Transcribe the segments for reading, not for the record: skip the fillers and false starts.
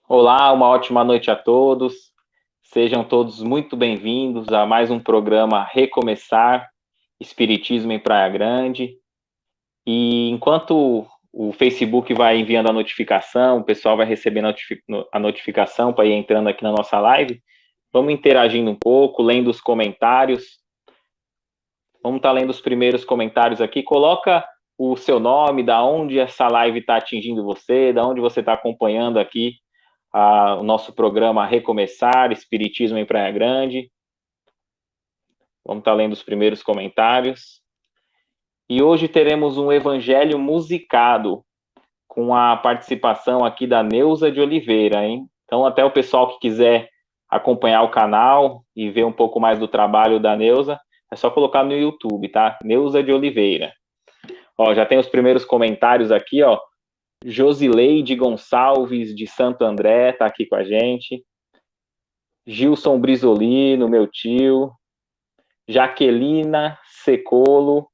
Olá, uma ótima noite a todos. Sejam todos muito bem-vindos a mais um programa Recomeçar, Espiritismo em Praia Grande. E enquanto o Facebook vai enviando a notificação, o pessoal vai recebendo a notificação para ir entrando aqui na nossa live, vamos interagindo um pouco, lendo os comentários. Vamos estar lendo os primeiros comentários aqui. Coloca o seu nome, da onde essa live está atingindo você, da onde você está acompanhando aqui o nosso programa Recomeçar, Espiritismo em Praia Grande. Vamos estar lendo os primeiros comentários. E hoje teremos um evangelho musicado, com a participação aqui da Neuza de Oliveira, hein? Então, até o pessoal que quiser acompanhar o canal e ver um pouco mais do trabalho da Neuza, é só colocar no YouTube, tá? Neuza de Oliveira. Ó, já tem os primeiros comentários aqui, ó. Josileide Gonçalves, de Santo André, tá aqui com a gente. Gilson Brisolino, meu tio. Jaquelina Secolo,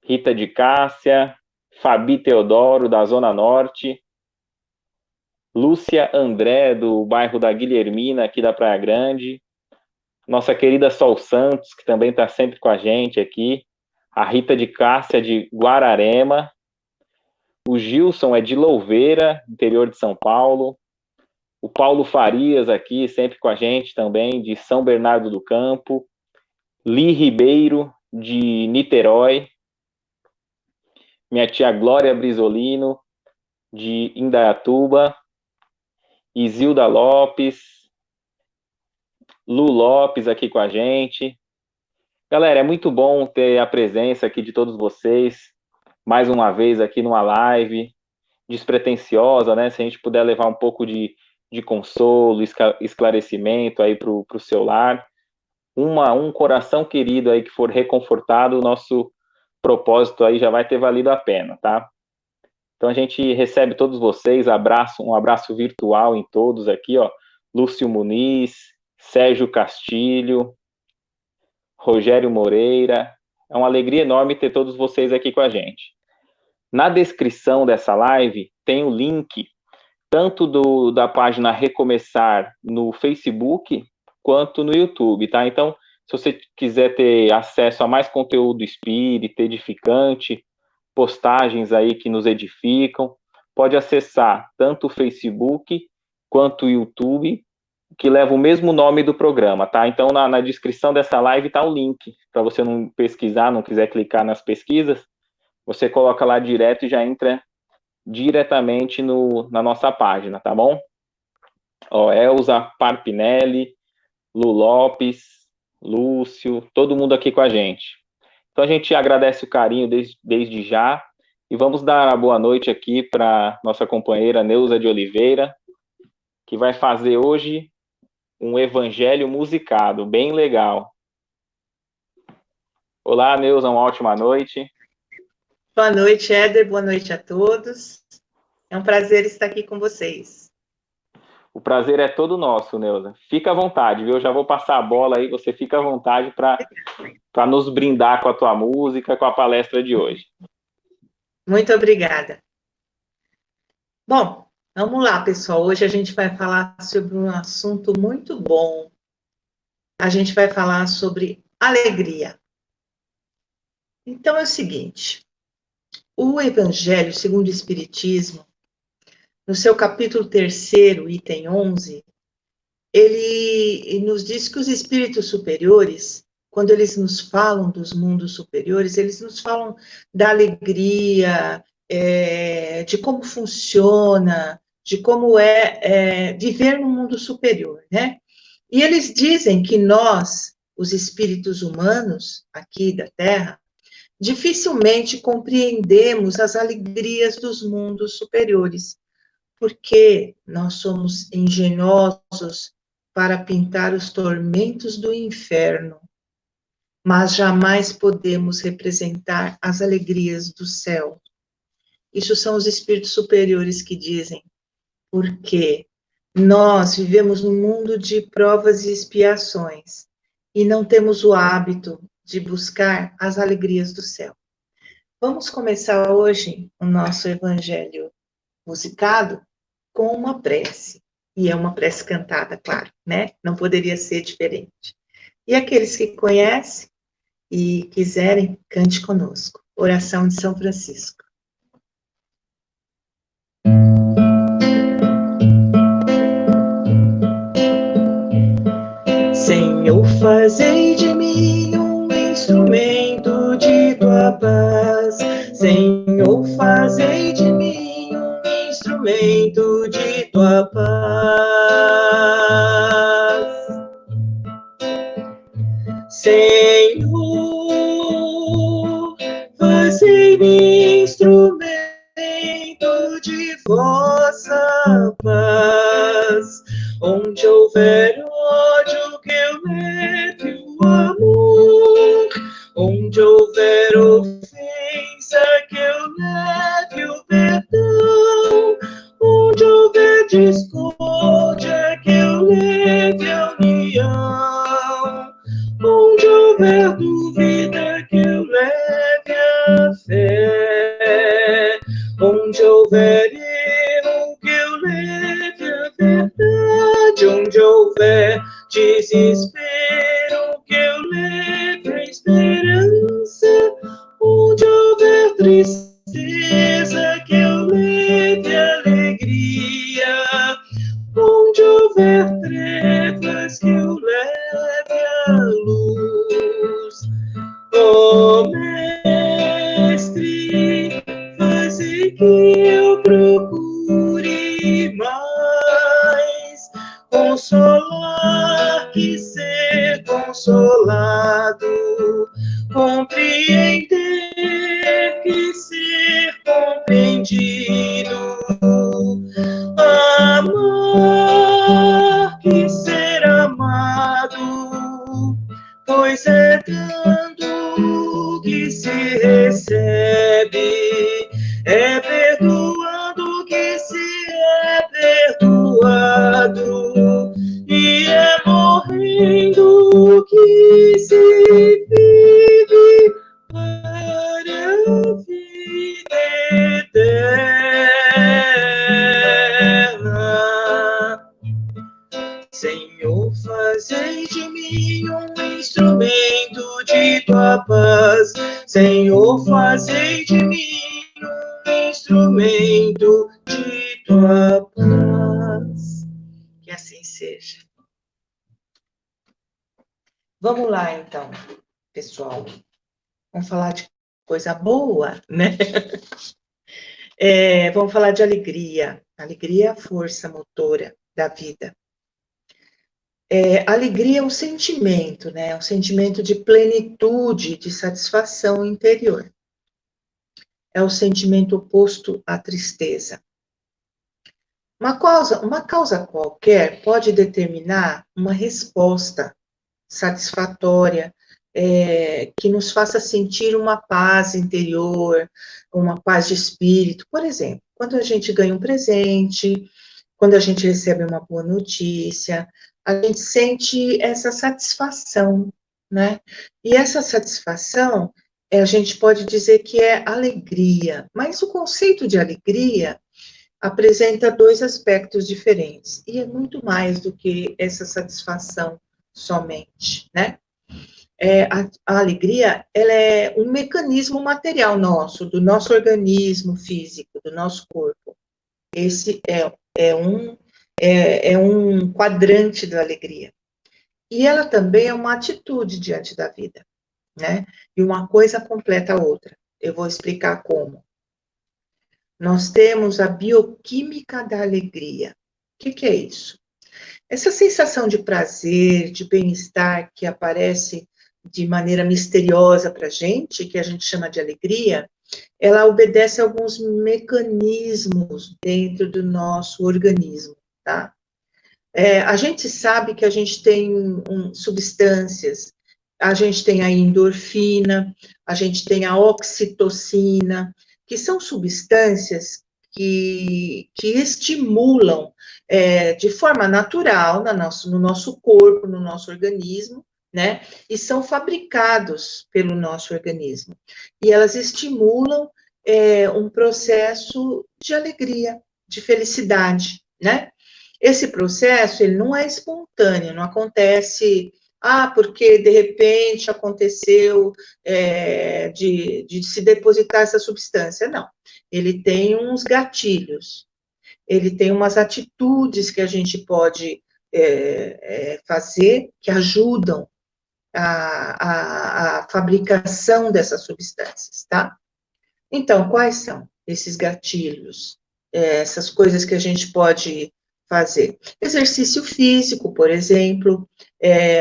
Rita de Cássia, Fabi Teodoro, da Zona Norte. Lúcia André, do bairro da Guilhermina, aqui da Praia Grande. Nossa querida Sol Santos, que também está sempre com a gente aqui. A Rita de Cássia, de Guararema. O Gilson é de Louveira, interior de São Paulo. O Paulo Farias aqui, sempre com a gente também, de São Bernardo do Campo. Li Ribeiro, de Niterói. Minha tia Glória Brisolino, de Indaiatuba. Isilda Lopes. Lu Lopes aqui com a gente. Galera, é muito bom ter a presença aqui de todos vocês, mais uma vez aqui numa live despretensiosa, né? Se a gente puder levar um pouco de consolo, esclarecimento aí para o seu lar. Um coração querido aí que for reconfortado, o nosso propósito aí já vai ter valido a pena, tá? Então a gente recebe todos vocês, um abraço virtual em todos aqui, ó. Lúcio Muniz, Sérgio Castilho, Rogério Moreira. É uma alegria enorme ter todos vocês aqui com a gente. Na descrição dessa live tem o link tanto da página Recomeçar no Facebook quanto no YouTube, tá? Então, se você quiser ter acesso a mais conteúdo espírita, edificante, postagens aí que nos edificam, pode acessar tanto o Facebook quanto o YouTube, que leva o mesmo nome do programa, tá? Então, na descrição dessa live está o link, para você não pesquisar, não quiser clicar nas pesquisas, você coloca lá direto e já entra diretamente na nossa página, tá bom? Ó, Elza Parpinelli, Lu Lopes, Lúcio, todo mundo aqui com a gente. Então a gente agradece o carinho desde já e vamos dar a boa noite aqui para nossa companheira Neuza de Oliveira, que vai fazer hoje um evangelho musicado, bem legal. Olá, Neuza, uma ótima noite. Boa noite, Éder. Boa noite a todos. É um prazer estar aqui com vocês. O prazer é todo nosso, Neuza. Fica à vontade, viu? Eu já vou passar a bola aí, você fica à vontade para nos brindar com a tua música, com a palestra de hoje. Muito obrigada. Bom, vamos lá, pessoal. Hoje a gente vai falar sobre um assunto muito bom. A gente vai falar sobre alegria. Então é o seguinte: o Evangelho segundo o Espiritismo, no seu capítulo 3º, item 11, ele nos diz que os espíritos superiores, quando eles nos falam dos mundos superiores, eles nos falam da alegria, de como funciona, de como é viver no mundo superior, né? E eles dizem que nós, os espíritos humanos aqui da Terra, dificilmente compreendemos as alegrias dos mundos superiores, porque nós somos engenhosos para pintar os tormentos do inferno, mas jamais podemos representar as alegrias do céu. Isso são os espíritos superiores que dizem, porque nós vivemos num mundo de provas e expiações e não temos o hábito de buscar as alegrias do céu. Vamos começar hoje o nosso evangelho musicado com uma prece. E é uma prece cantada, claro, né? Não poderia ser diferente. E aqueles que conhecem e quiserem, cante conosco. Oração de São Francisco. Senhor, fazei de mim um instrumento de tua paz. Senhor, fazei de mim um instrumento de tua paz. Senhor, fazei-me instrumento de vossa paz. Onde houver ódio, que eu leve o amor. Onde houver ofensa, que eu leve o perdão. Onde houver discórdia, que eu leve a união. Onde houver dúvida, que eu leve a fé. Onde houver erro, que eu leve a verdade. Onde houver desespero, que eu leve a esperança. Onde houver tristeza, que eu leve a alegria. Onde houver trevas, que eu leve a luz. Ó Mestre, faze que eu procure mais consolar que ser consolado, compreender que ser compreendido, amar que ser amado, pois é dando que se recebe, é perdoando que se é perdoado, e é morrendo que se vive para a vida eterna. Senhor, fazei de mim um instrumento de tua paz. Senhor, fazei de mim um instrumento de tua paz. Que assim seja. Vamos lá, então, pessoal. Vamos falar de coisa boa, né? Vamos falar de alegria. Alegria é a força motora da vida. Alegria é um sentimento, né? Um sentimento de plenitude, de satisfação interior. É o sentimento oposto à tristeza. Uma causa qualquer pode determinar uma resposta satisfatória, que nos faça sentir uma paz interior, uma paz de espírito. Por exemplo, quando a gente ganha um presente, quando a gente recebe uma boa notícia, a gente sente essa satisfação, né? E essa satisfação, a gente pode dizer que é alegria, mas o conceito de alegria apresenta dois aspectos diferentes, e é muito mais do que essa satisfação somente, né? A alegria, ela é um mecanismo material nosso, do nosso organismo físico, do nosso corpo. Esse é um quadrante da alegria. E ela também é uma atitude diante da vida, né? E uma coisa completa a outra. Eu vou explicar como. Nós temos a bioquímica da alegria. O que é isso? Essa sensação de prazer, de bem-estar que aparece de maneira misteriosa para a gente, que a gente chama de alegria, ela obedece a alguns mecanismos dentro do nosso organismo, tá? A gente sabe que a gente tem substâncias, a gente tem a endorfina, a gente tem a oxitocina, que são substâncias que estimulam de forma natural no nosso corpo, no nosso organismo, né? E são fabricados pelo nosso organismo. E elas estimulam um processo de alegria, de felicidade, né? Esse processo, ele não é espontâneo, não acontece, porque de repente aconteceu de se depositar essa substância. Não, ele tem uns gatilhos, ele tem umas atitudes que a gente pode fazer que ajudam a fabricação dessas substâncias, tá? Então, quais são esses gatilhos? Essas coisas que a gente pode fazer? Exercício físico, por exemplo,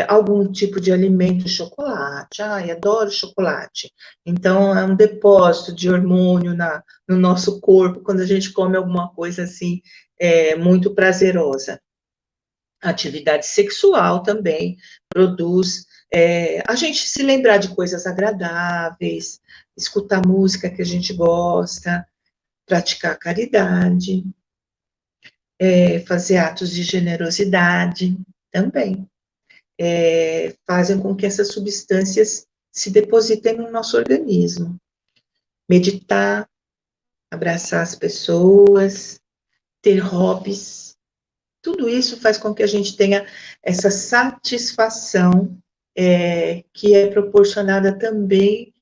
algum tipo de alimento, chocolate. Ai, adoro chocolate. Então, é um depósito de hormônio no nosso corpo quando a gente come alguma coisa assim, muito prazerosa. Atividade sexual também produz a gente se lembrar de coisas agradáveis, escutar música que a gente gosta, praticar caridade, fazer atos de generosidade também. Fazem com que essas substâncias se depositem no nosso organismo. Meditar, abraçar as pessoas, ter hobbies, tudo isso faz com que a gente tenha essa satisfação que é proporcionada também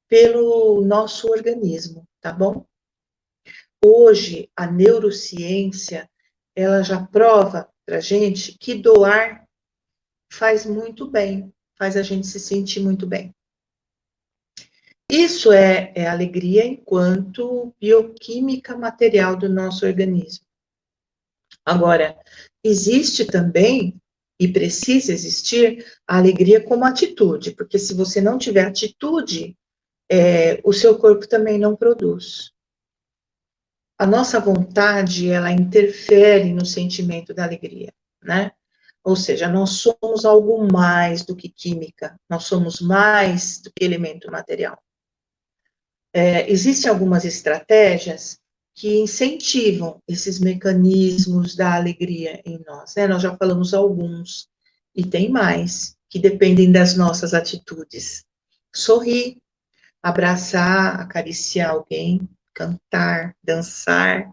pelo nosso organismo, tá bom? Hoje, a neurociência, ela já prova pra gente que doar faz muito bem, faz a gente se sentir muito bem. Isso é alegria enquanto bioquímica material do nosso organismo. Agora, existe também, e precisa existir, a alegria como atitude, porque se você não tiver atitude, o seu corpo também não produz. A nossa vontade, ela interfere no sentimento da alegria, né? Ou seja, nós somos algo mais do que química, nós somos mais do que elemento material. Existem algumas estratégias que incentivam esses mecanismos da alegria em nós, né? Nós já falamos alguns, e tem mais, que dependem das nossas atitudes. Sorrir, abraçar, acariciar alguém, cantar, dançar,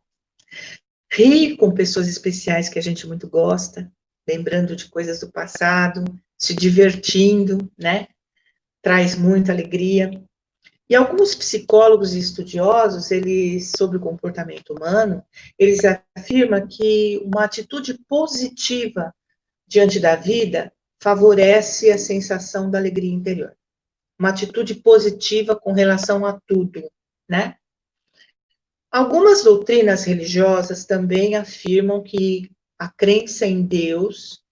rir com pessoas especiais que a gente muito gosta, lembrando de coisas do passado, se divertindo, né? Traz muita alegria. E alguns psicólogos e estudiosos, eles, sobre o comportamento humano, eles afirmam que uma atitude positiva diante da vida favorece a sensação da alegria interior. Uma atitude positiva com relação a tudo, né? Algumas doutrinas religiosas também afirmam que a crença em Deus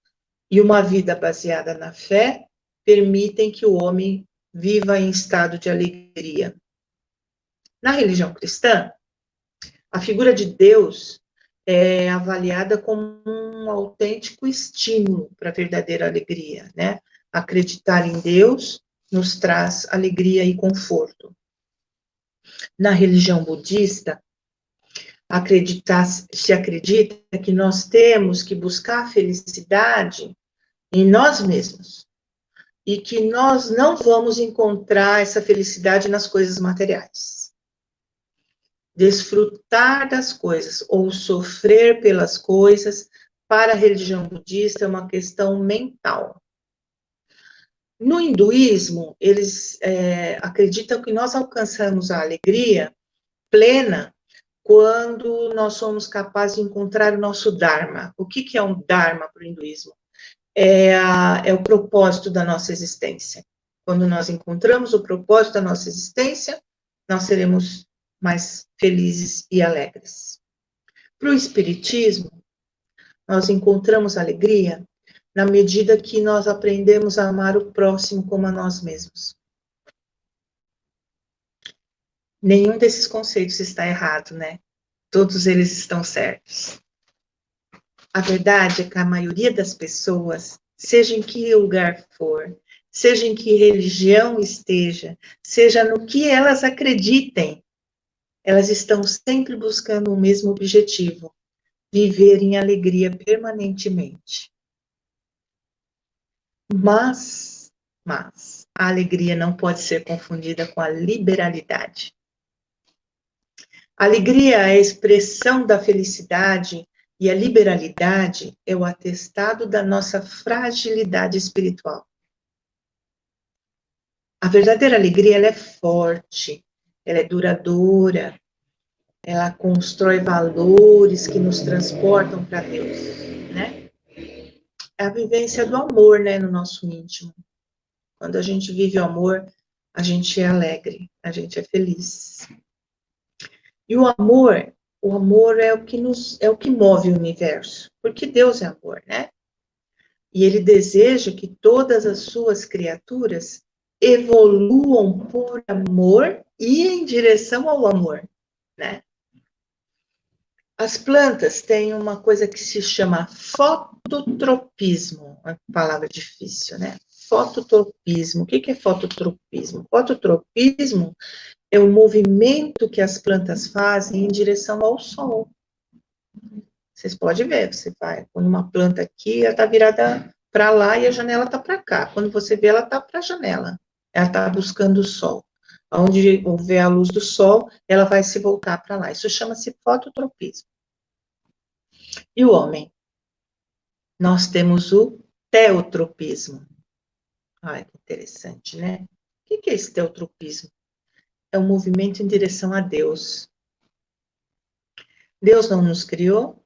e uma vida baseada na fé permitem que o homem viva em estado de alegria. Na religião cristã, a figura de Deus é avaliada como um autêntico estímulo para a verdadeira alegria, né? Acreditar em Deus nos traz alegria e conforto. Na religião budista, se acredita que nós temos que buscar a felicidade em nós mesmos e que nós não vamos encontrar essa felicidade nas coisas materiais. Desfrutar das coisas ou sofrer pelas coisas, para a religião budista, é uma questão mental. No hinduísmo, eles acreditam que nós alcançamos a alegria plena quando nós somos capazes de encontrar o nosso Dharma. O que é um Dharma para o hinduísmo? É o propósito da nossa existência. Quando nós encontramos o propósito da nossa existência, nós seremos mais felizes e alegres. Para o espiritismo, nós encontramos alegria na medida que nós aprendemos a amar o próximo como a nós mesmos. Nenhum desses conceitos está errado, né? Todos eles estão certos. A verdade é que a maioria das pessoas, seja em que lugar for, seja em que religião esteja, seja no que elas acreditem, elas estão sempre buscando o mesmo objetivo: viver em alegria permanentemente. Mas a alegria não pode ser confundida com a liberalidade. A alegria é a expressão da felicidade E a liberalidade é o atestado da nossa fragilidade espiritual. A verdadeira alegria, ela é forte, ela é duradoura, ela constrói valores que nos transportam para Deus, né? É a vivência do amor, né, no nosso íntimo. Quando a gente vive o amor, a gente é alegre, a gente é feliz. E o amor é é o que move o universo, porque Deus é amor, né? E ele deseja que todas as suas criaturas evoluam por amor e em direção ao amor, né? As plantas têm uma coisa que se chama fototropismo, uma palavra difícil, né? Fototropismo. O que é fototropismo? Fototropismo é o movimento que as plantas fazem em direção ao sol. Vocês podem ver, você vai, quando uma planta aqui, ela está virada para lá e a janela está para cá. Quando você vê, ela está para a janela. Ela está buscando o sol. Onde houver a luz do sol, ela vai se voltar para lá. Isso chama-se fototropismo. E o homem? Nós temos o teotropismo. Ai, que interessante, né? O que é esse teotropismo? É um movimento em direção a Deus. Deus não nos criou,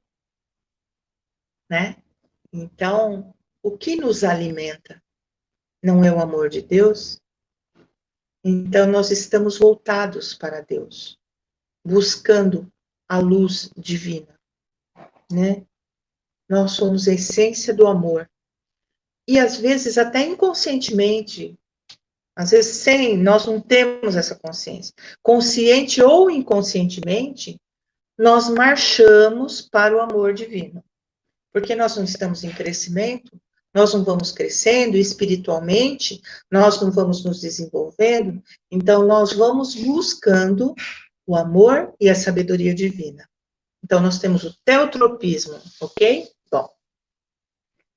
né? Então, o que nos alimenta não é o amor de Deus? Então, nós estamos voltados para Deus, buscando a luz divina, né? Nós somos a essência do amor. E, às vezes, até inconscientemente, às vezes, nós não temos essa consciência. Consciente ou inconscientemente, nós marchamos para o amor divino. Porque nós não estamos em crescimento, nós não vamos crescendo espiritualmente, nós não vamos nos desenvolvendo, então nós vamos buscando o amor e a sabedoria divina. Então nós temos o teotropismo, ok? Bom,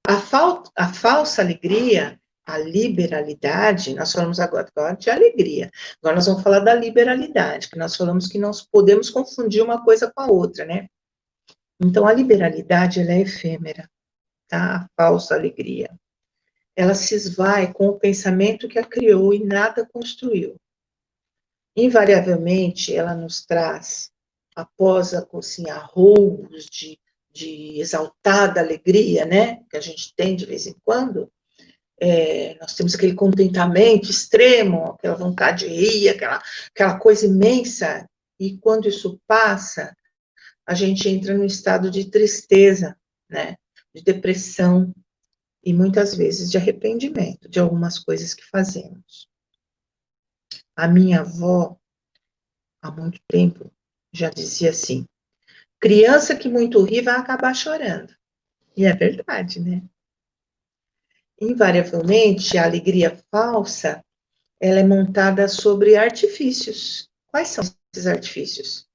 a falsa alegria, a liberalidade, nós falamos agora de alegria, agora nós vamos falar da liberalidade, que nós falamos que nós podemos confundir uma coisa com a outra, né? Então a liberalidade, ela é efêmera. Tá? A falsa alegria. Ela se esvai com o pensamento que a criou e nada construiu. Invariavelmente, ela nos traz, após assim, arroubos de exaltada alegria, né, que a gente tem de vez em quando, nós temos aquele contentamento extremo, aquela vontade de rir, aquela coisa imensa, e quando isso passa, a gente entra num estado de tristeza, né, de depressão, e muitas vezes de arrependimento de algumas coisas que fazemos. A minha avó, há muito tempo, já dizia assim: criança que muito ri vai acabar chorando. E é verdade, né? Invariavelmente, a alegria falsa, ela é montada sobre artifícios. Quais são esses artifícios?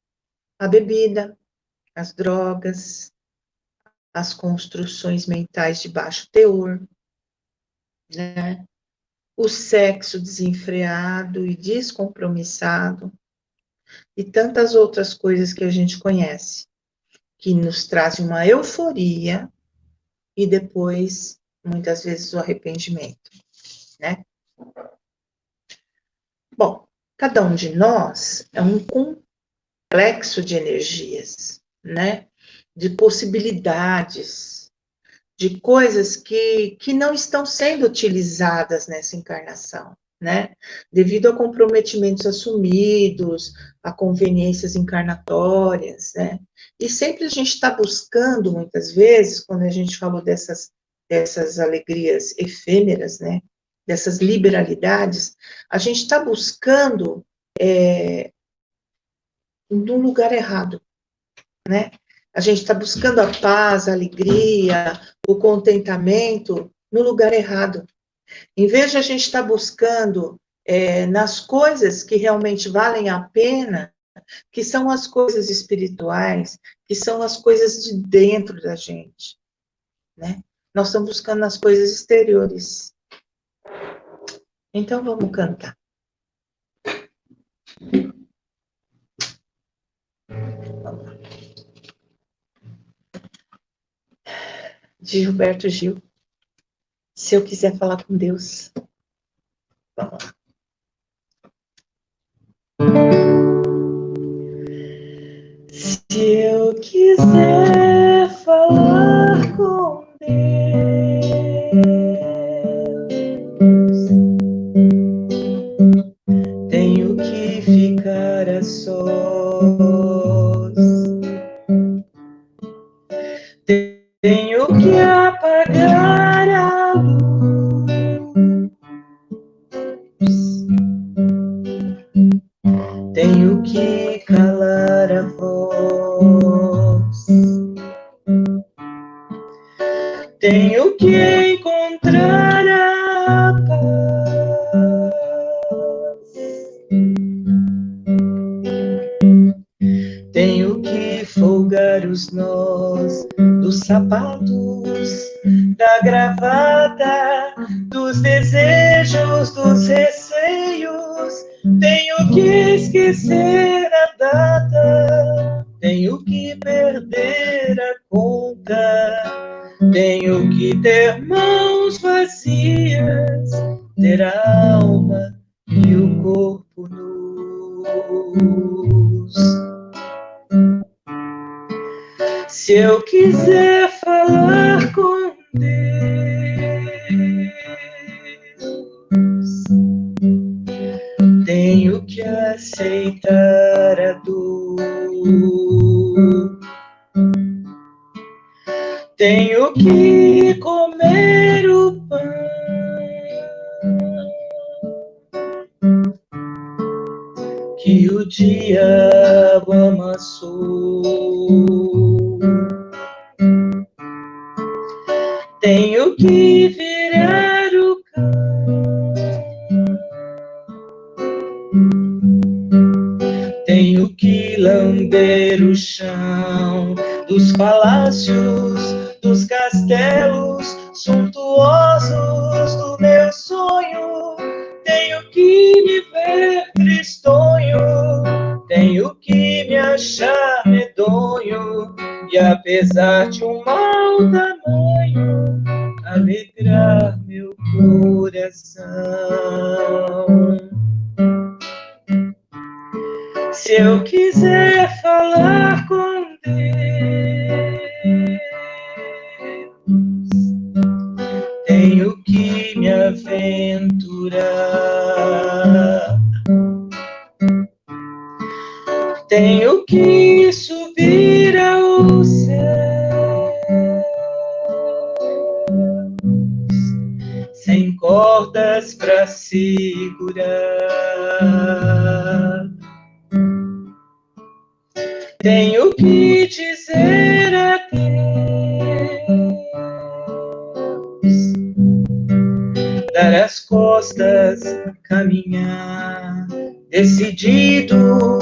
A bebida, as drogas, as construções mentais de baixo teor, né? O sexo desenfreado e descompromissado, e tantas outras coisas que a gente conhece, que nos trazem uma euforia e depois, muitas vezes, o arrependimento, né? Bom, cada um de nós é um complexo de energias, né? De possibilidades, de coisas que não estão sendo utilizadas nessa encarnação, né? Devido a comprometimentos assumidos, a conveniências encarnatórias, né? E sempre a gente está buscando, muitas vezes, quando a gente falou dessas alegrias efêmeras, né? Dessas liberalidades, a gente está buscando no lugar errado, né? A gente está buscando a paz, a alegria, o contentamento no lugar errado. Em vez de a gente estar buscando nas coisas que realmente valem a pena, que são as coisas espirituais, que são as coisas de dentro da gente, né? Nós estamos buscando nas coisas exteriores. Então vamos cantar. Vamos lá. de Gilberto Gil. Se eu quiser falar com Deus. Vamos lá. Se eu quiser falar com Deus, tenho que ficar a sós. Tenho que apagar a luz. Tenho que calar a voz. Tenho que encontrar a paz. Tenho que folgar os nós dos sapatos, da gravata, dos desejos, dos receios. Tenho que esquecer a data, tenho que perder a conta, tenho que ter mãos vazias, ter a alma e o corpo nus. Se eu quiser falar com Deus, tenho que aceitar a dor. Tenho que comer o pão que o diabo amassou. Tenho que virar o cão. Tenho que lamber o chão dos palácios, dos castelos suntuosos do meu sonho. Tenho que me ver tristonho, tenho que me achar medonho, e apesar de um mau tamanho, alegrar meu coração. Se eu quiser falar com Deus, tenho que me aventurar. Tenho que subir ao céu, sem cordas pra segurar. Tenho que dizer adeus, dar as costas, caminhar, decidido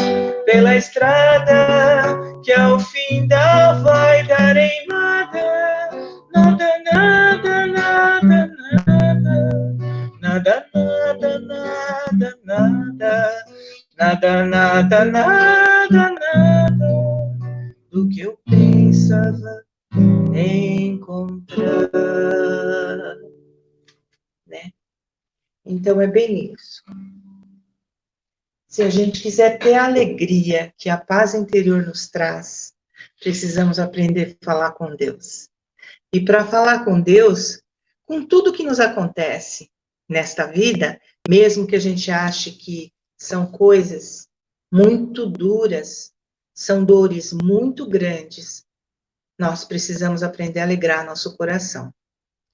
pela estrada que ao fim da vai dar em nada, nada, nada, nada, nada, nada, nada, nada, nada, nada, nada, nada do que eu pensava encontrar, né? Então é bem isso. Se a gente quiser ter a alegria que a paz interior nos traz, precisamos aprender a falar com Deus. E para falar com Deus, com tudo que nos acontece nesta vida, mesmo que a gente ache que são coisas muito duras, são dores muito grandes, nós precisamos aprender a alegrar nosso coração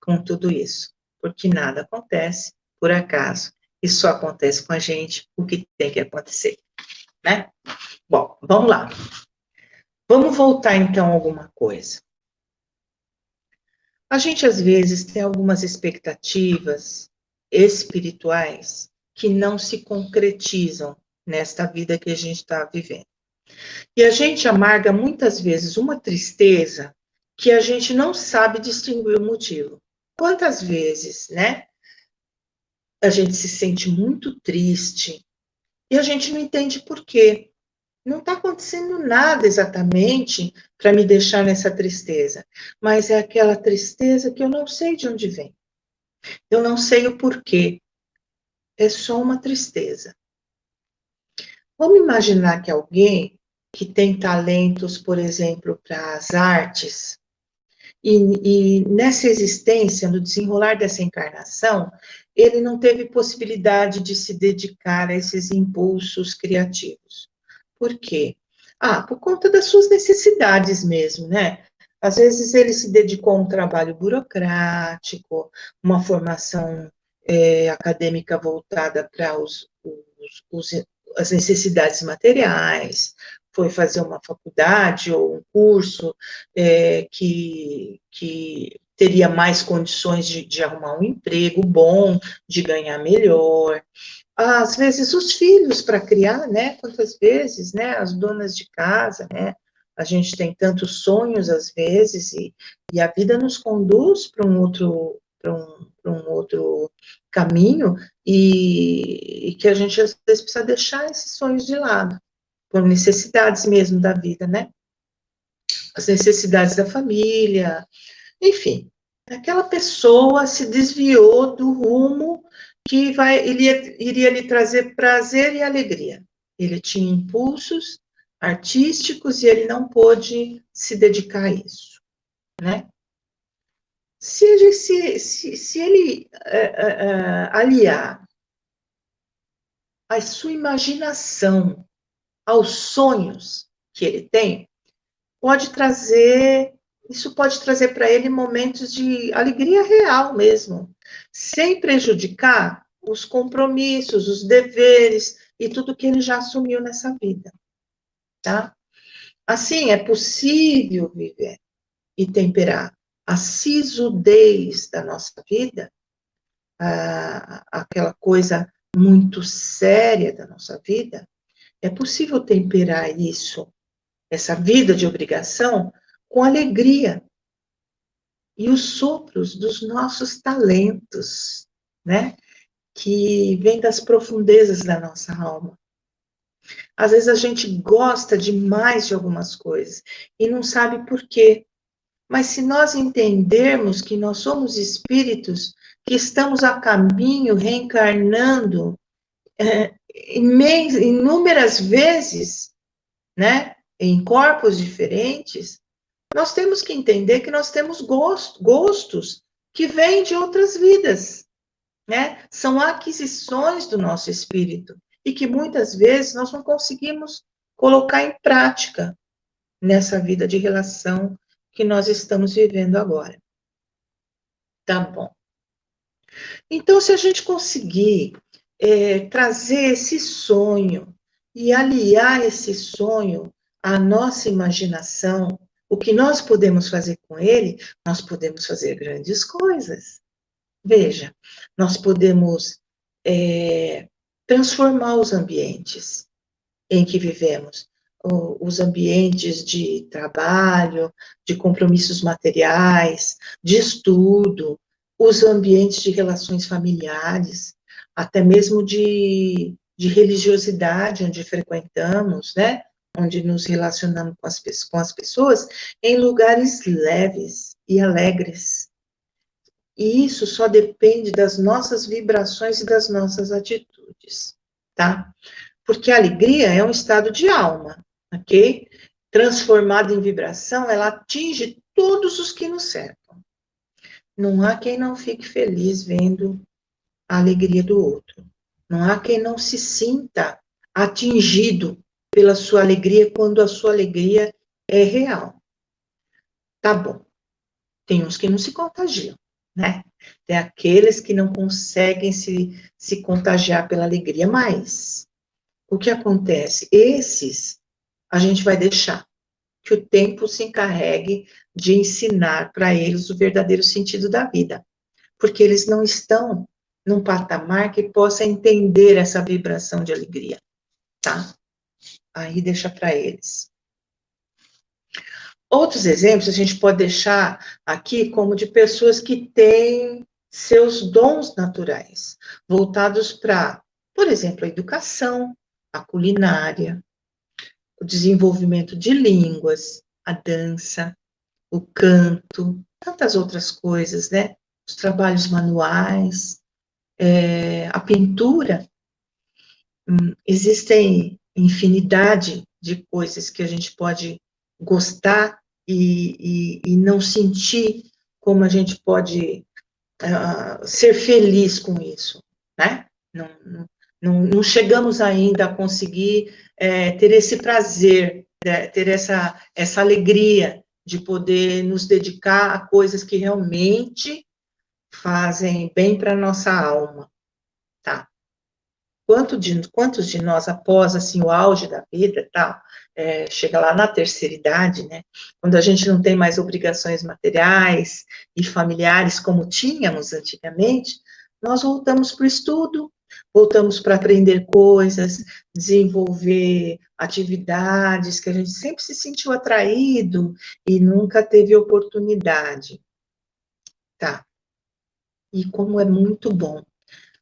com tudo isso, porque nada acontece por acaso. Isso só acontece com a gente o que tem que acontecer, né? Bom, vamos lá. Vamos voltar, então, a alguma coisa. A gente, às vezes, tem algumas expectativas espirituais que não se concretizam nesta vida que a gente está vivendo. E a gente amarga, muitas vezes, uma tristeza que a gente não sabe distinguir o motivo. Quantas vezes, né? A gente se sente muito triste e a gente não entende por quê. Não está acontecendo nada exatamente para me deixar nessa tristeza, mas é aquela tristeza que eu não sei de onde vem. Eu não sei o porquê. É só uma tristeza. Vamos imaginar que alguém que tem talentos, por exemplo, para as artes, e nessa existência, no desenrolar dessa encarnação, ele não teve possibilidade de se dedicar a esses impulsos criativos. Por quê? Por conta das suas necessidades mesmo, né? Às vezes ele se dedicou a um trabalho burocrático, uma formação acadêmica voltada para as necessidades materiais, foi fazer uma faculdade ou um curso que teria mais condições de arrumar um emprego bom, de ganhar melhor. Às vezes os filhos para criar, né? Quantas vezes, né? As donas de casa, né? A gente tem tantos sonhos às vezes e a vida nos conduz para um outro caminho e que a gente às vezes precisa deixar esses sonhos de lado, por necessidades mesmo da vida, né? As necessidades da família, enfim. Aquela pessoa se desviou do rumo que iria lhe trazer prazer e alegria. Ele tinha impulsos artísticos e ele não pôde se dedicar a isso, né? Se ele aliar a sua imaginação aos sonhos que ele tem, isso pode trazer para ele momentos de alegria real mesmo, sem prejudicar os compromissos, os deveres e tudo que ele já assumiu nessa vida, tá? Assim, é possível viver e temperar a sisudez da nossa vida, aquela coisa muito séria da nossa vida, é possível temperar isso, essa vida de obrigação, com alegria e os sopros dos nossos talentos, né? Que vem das profundezas da nossa alma. Às vezes a gente gosta demais de algumas coisas e não sabe por quê. Mas se nós entendermos que nós somos espíritos que estamos a caminho, reencarnando inúmeras vezes, né? Em corpos diferentes, nós temos que entender que nós temos gostos que vêm de outras vidas, né? São aquisições do nosso espírito e que muitas vezes nós não conseguimos colocar em prática nessa vida de relação que nós estamos vivendo agora. Tá bom. Então, se a gente conseguir trazer esse sonho e aliar esse sonho à nossa imaginação, o que nós podemos fazer com ele, nós podemos fazer grandes coisas. Veja, nós podemos transformar os ambientes em que vivemos, os ambientes de trabalho, de compromissos materiais, de estudo, os ambientes de relações familiares, até mesmo de religiosidade, onde frequentamos, né? Onde nos relacionamos com as pessoas, em lugares leves e alegres. E isso só depende das nossas vibrações e das nossas atitudes, tá? Porque a alegria é um estado de alma, ok? Transformada em vibração, ela atinge todos os que nos cercam. Não há quem não fique feliz vendo a alegria do outro. Não há quem não se sinta atingido pela sua alegria quando a sua alegria é real. Tá bom. Tem uns que não se contagiam, né? Tem aqueles que não conseguem se contagiar pela alegria, mas o que acontece? Esses a gente vai deixar que o tempo se encarregue de ensinar para eles o verdadeiro sentido da vida, porque eles não estão num patamar que possa entender essa vibração de alegria, tá? Aí deixa para eles. Outros exemplos a gente pode deixar aqui como de pessoas que têm seus dons naturais, voltados para, por exemplo, a educação, a culinária, o desenvolvimento de línguas, a dança, o canto, tantas outras coisas, né? Os trabalhos manuais, a pintura. Existem infinidade de coisas que a gente pode gostar e não sentir como a gente pode ser feliz com isso, né? Não chegamos ainda a conseguir ter esse prazer, ter essa alegria de poder nos dedicar a coisas que realmente fazem bem para a nossa alma, tá? Quantos de nós, após, assim, o auge da vida e tal, chega lá na terceira idade, né, quando a gente não tem mais obrigações materiais e familiares como tínhamos antigamente, nós voltamos para o estudo, voltamos para aprender coisas, desenvolver atividades que a gente sempre se sentiu atraído e nunca teve oportunidade, tá? E como é muito bom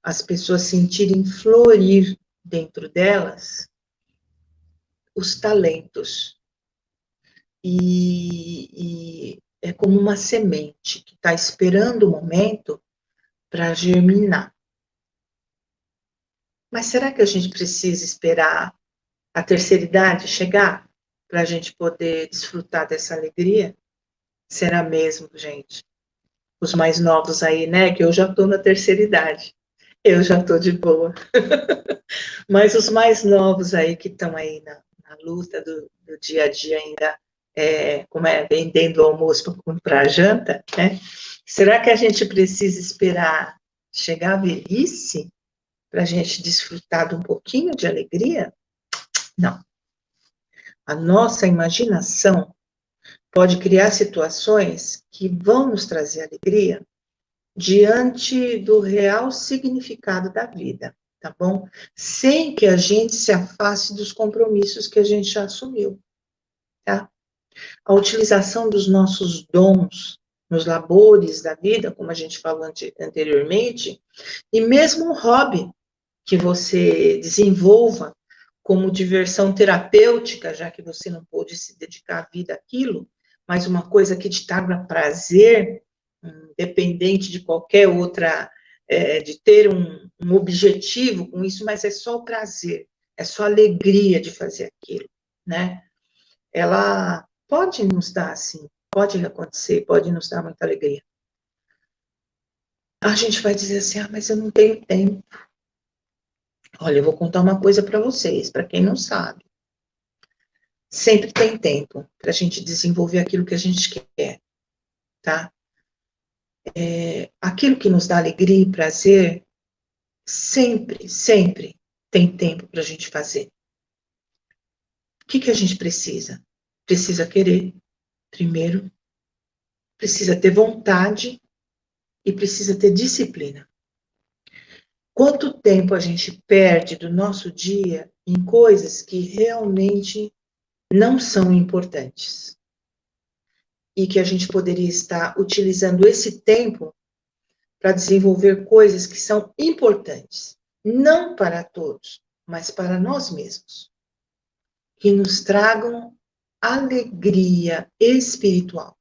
as pessoas sentirem florir dentro delas os talentos. E é como uma semente que está esperando o momento para germinar. Mas será que a gente precisa esperar a terceira idade chegar para a gente poder desfrutar dessa alegria? Será mesmo, gente? Os mais novos aí, né? Que eu já estou na terceira idade. Eu já estou de boa. Mas os mais novos aí, que estão aí na luta do dia a dia ainda, vendendo almoço para comprar janta, né? Será que a gente precisa esperar chegar a velhice para a gente desfrutar de um pouquinho de alegria? Não. A nossa imaginação pode criar situações que vão nos trazer alegria diante do real significado da vida, tá bom? Sem que a gente se afaste dos compromissos que a gente já assumiu, tá? A utilização dos nossos dons nos labores da vida, como a gente falou anteriormente, e mesmo um hobby que você desenvolva como diversão terapêutica, já que você não pôde se dedicar à vida àquilo, mas uma coisa que te traga prazer, independente de qualquer outra, de ter um objetivo com isso, mas é só o prazer, é só a alegria de fazer aquilo, né? Ela pode nos dar, assim, pode acontecer, pode nos dar muita alegria. A gente vai dizer assim, mas eu não tenho tempo. Olha, eu vou contar uma coisa para vocês, para quem não sabe. Sempre tem tempo para a gente desenvolver aquilo que a gente quer, tá? Aquilo que nos dá alegria e prazer, sempre, sempre tem tempo para a gente fazer. O que a gente precisa? Precisa querer, primeiro, precisa ter vontade e precisa ter disciplina. Quanto tempo a gente perde do nosso dia em coisas que realmente não são importantes? E que a gente poderia estar utilizando esse tempo para desenvolver coisas que são importantes, não para todos, mas para nós mesmos, que nos tragam alegria espiritual,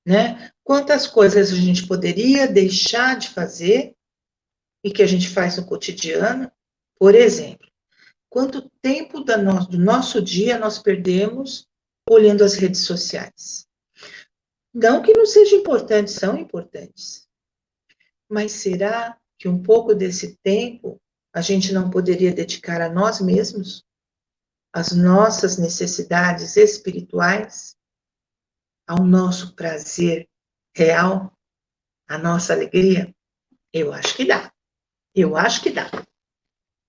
né? Quantas coisas a gente poderia deixar de fazer e que a gente faz no cotidiano? Por exemplo, quanto tempo do nosso dia nós perdemos olhando as redes sociais? Não que não sejam importantes, são importantes. Mas será que um pouco desse tempo a gente não poderia dedicar a nós mesmos? Às nossas necessidades espirituais? Ao nosso prazer real? À nossa alegria? Eu acho que dá. Eu acho que dá.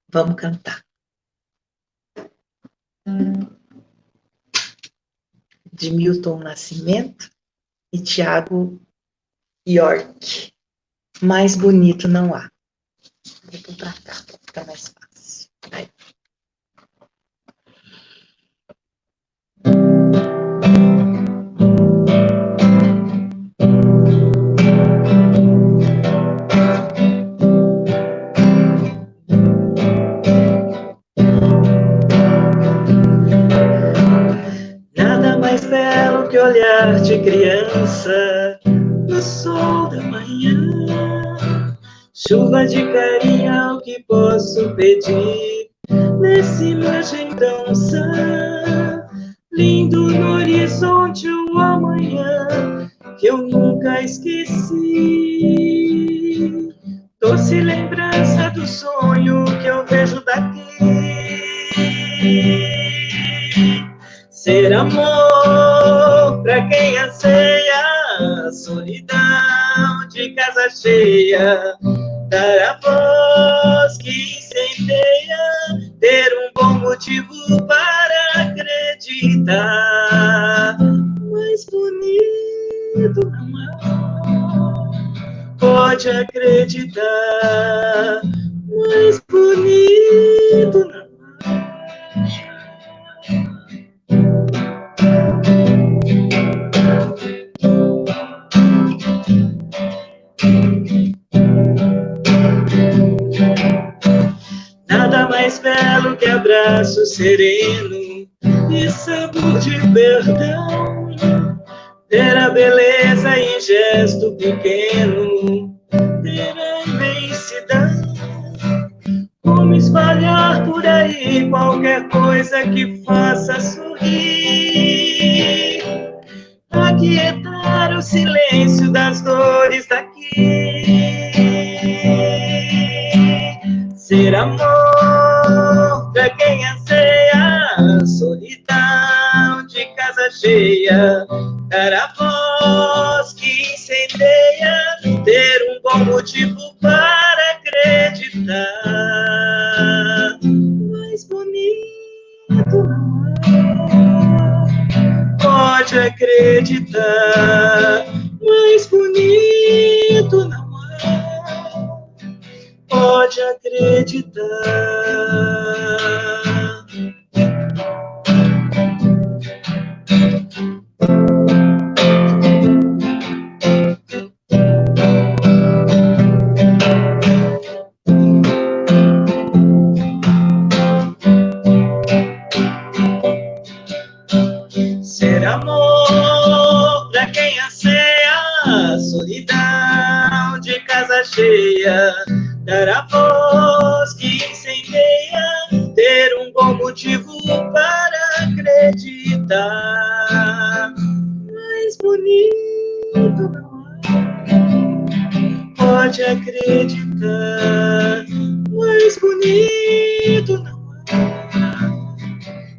Vamos cantar. De Milton Nascimento e Tiago York. Mais bonito não há. Vou pôr pra cá, para ficar mais fácil. Aí. lembrança do sol da manhã. Chuva de carinho é o que posso pedir nesse magentãozão. Lindo no horizonte o amanhã que eu nunca esqueci. Doce lembrança do sonho que eu vejo daqui. Ser amor pra quem anseia a solidão de casa cheia. Dar a voz que incendeia, ter um bom motivo para acreditar. Mais bonito não há, pode acreditar. Mais bonito não há. Nada mais belo que abraço sereno e sabor de perdão. Ter a beleza em gesto pequeno, ter a imensidão. Como espalhar por aí qualquer coisa que faça sorrir. Aquietar o silêncio das dores daqui. Ser amor pra quem anseia a solidão de casa cheia. Dar a voz que incendeia, ter um bom motivo para acreditar. Mais bonito não há, pode acreditar. Mais bonito não há, pode acreditar. Ser amor pra quem anseia a solidão de casa cheia. Dar a voz que incendeia, ter um bom motivo para acreditar. Mais bonito não há, pode acreditar. Mais bonito não há,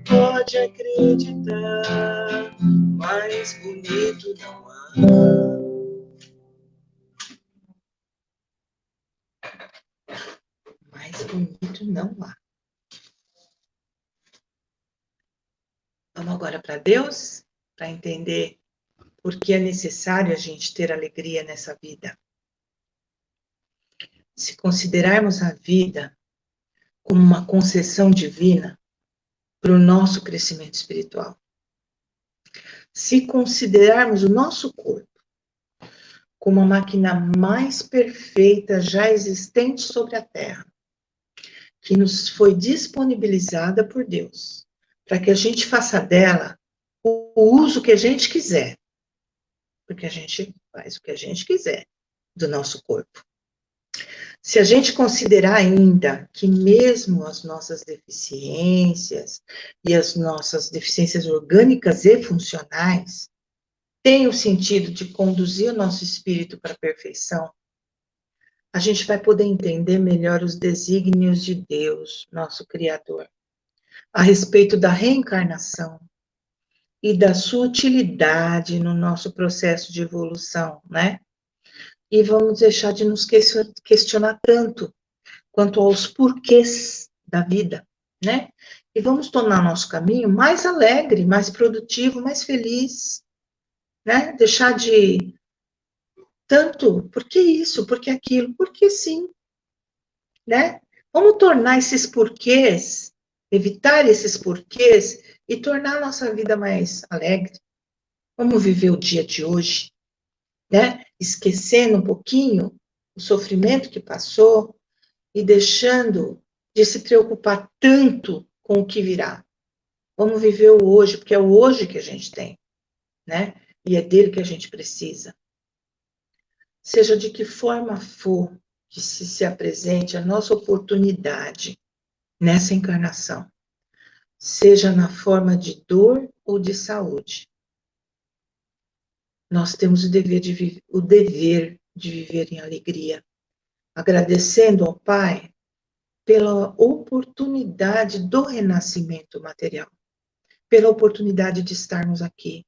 pode acreditar. Mais bonito não há. Mais bonito não há. Vamos agora para Deus, para entender por que é necessário a gente ter alegria nessa vida. Se considerarmos a vida como uma concessão divina para o nosso crescimento espiritual, se considerarmos o nosso corpo como a máquina mais perfeita já existente sobre a Terra, que nos foi disponibilizada por Deus, para que a gente faça dela o uso que a gente quiser, porque a gente faz o que a gente quiser do nosso corpo. Se a gente considerar ainda que mesmo as nossas deficiências e as nossas deficiências orgânicas e funcionais têm o sentido de conduzir o nosso espírito para a perfeição, a gente vai poder entender melhor os desígnios de Deus, nosso Criador, a respeito da reencarnação e da sua utilidade no nosso processo de evolução, né? E vamos deixar de nos questionar tanto quanto aos porquês da vida, né? E vamos tornar nosso caminho mais alegre, mais produtivo, mais feliz, né? Deixar de tanto, por que isso, por que aquilo, por que sim, né? Vamos tornar esses porquês, evitar esses porquês e tornar a nossa vida mais alegre. Vamos viver o dia de hoje, né? Esquecendo um pouquinho o sofrimento que passou e deixando de se preocupar tanto com o que virá. Vamos viver o hoje, porque é o hoje que a gente tem, né? e é dele que a gente precisa. Seja de que forma for que se apresente a nossa oportunidade nessa encarnação, seja na forma de dor ou de saúde, nós temos o dever de viver em alegria, agradecendo ao Pai pela oportunidade do renascimento material, pela oportunidade de estarmos aqui,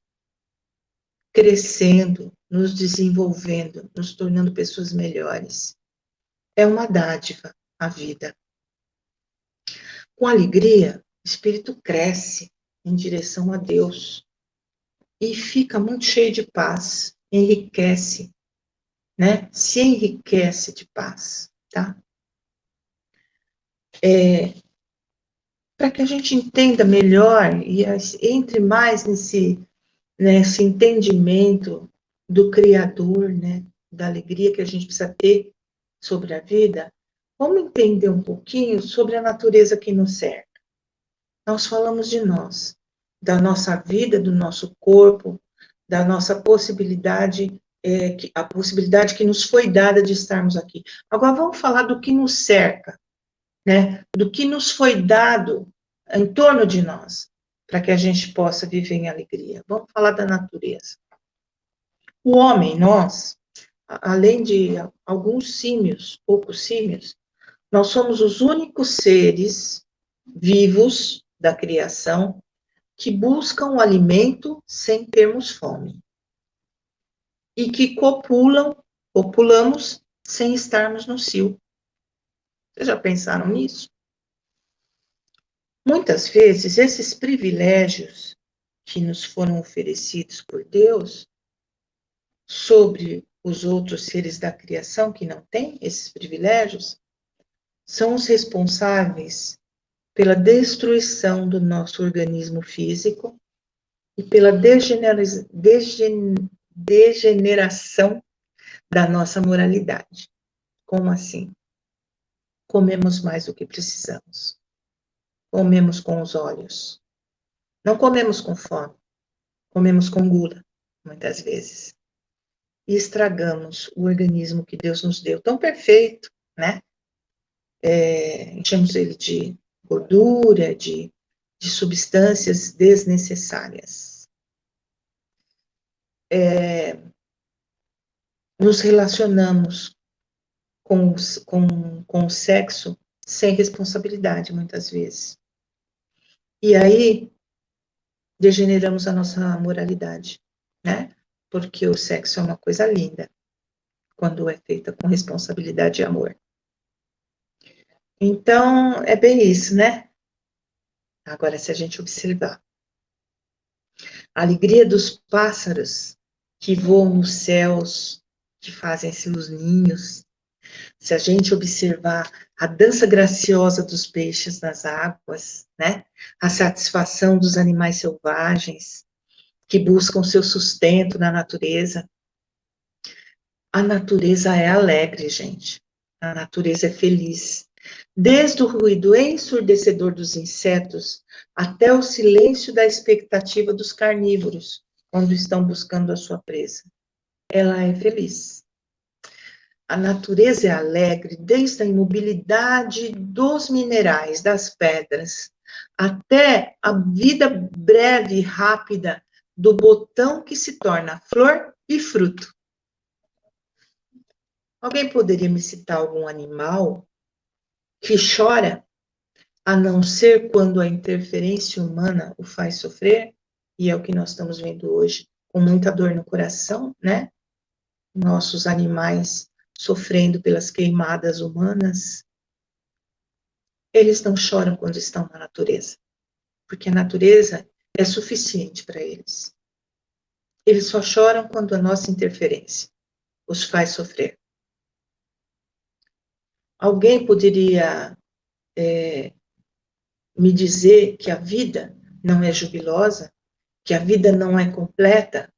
crescendo, nos desenvolvendo, nos tornando pessoas melhores. É uma dádiva a vida. Com alegria, o espírito cresce em direção a Deus e fica muito cheio de paz, enriquece, né? Se enriquece de paz, tá? Para que a gente entenda melhor e entre mais nesse entendimento do Criador, né? Da alegria que a gente precisa ter sobre a vida, vamos entender um pouquinho sobre a natureza que nos cerca. Nós falamos de nós, da nossa vida, do nosso corpo, da nossa possibilidade, a possibilidade que nos foi dada de estarmos aqui. Agora vamos falar do que nos cerca, né? Do que nos foi dado em torno de nós, para que a gente possa viver em alegria. Vamos falar da natureza. O homem, nós, além de alguns símios, poucos símios, nós somos os únicos seres vivos da criação que buscam o alimento sem termos fome. E que copulamos sem estarmos no cio. Vocês já pensaram nisso? Muitas vezes, esses privilégios que nos foram oferecidos por Deus sobre os outros seres da criação que não têm esses privilégios, são os responsáveis pela destruição do nosso organismo físico e pela degeneração da nossa moralidade. Como assim? Comemos mais do que precisamos. Comemos com os olhos. Não comemos com fome. Comemos com gula, muitas vezes. E estragamos o organismo que Deus nos deu, tão perfeito, né? Enchemos ele de gordura, de substâncias desnecessárias. Nos relacionamos com o sexo sem responsabilidade, muitas vezes. E aí, degeneramos a nossa moralidade, né? Porque o sexo é uma coisa linda, quando é feita com responsabilidade e amor. Então, é bem isso, né? Agora, se a gente observar. A alegria dos pássaros que voam nos céus, que fazem seus ninhos. Se a gente observar a dança graciosa dos peixes nas águas, né? A satisfação dos animais selvagens, que buscam seu sustento na natureza. A natureza é alegre, gente. A natureza é feliz. Desde o ruído ensurdecedor dos insetos até o silêncio da expectativa dos carnívoros, quando estão buscando a sua presa. Ela é feliz. A natureza é alegre desde a imobilidade dos minerais, das pedras, até a vida breve e rápida do botão que se torna flor e fruto. Alguém poderia me citar algum animal que chora, a não ser quando a interferência humana o faz sofrer? E é o que nós estamos vendo hoje, com muita dor no coração, né? Nossos animais sofrendo pelas queimadas humanas. Eles não choram quando estão na natureza, porque a natureza é suficiente para eles. Eles só choram quando a nossa interferência os faz sofrer. Alguém poderia me dizer que a vida não é jubilosa, que a vida não é completa,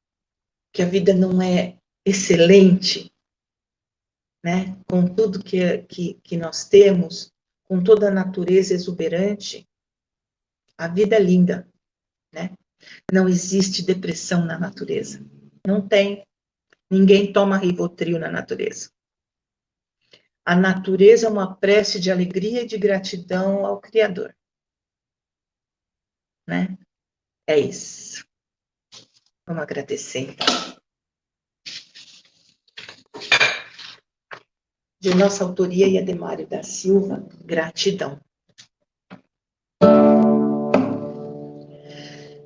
que a vida não é excelente, né? Com tudo que nós temos, com toda a natureza exuberante, a vida é linda, né? Não existe depressão na natureza. Não tem. Ninguém toma Rivotril na natureza. A natureza é uma prece de alegria e de gratidão ao Criador. Né? É isso. Vamos agradecer, então. De nossa autoria, Iademário da Silva, gratidão.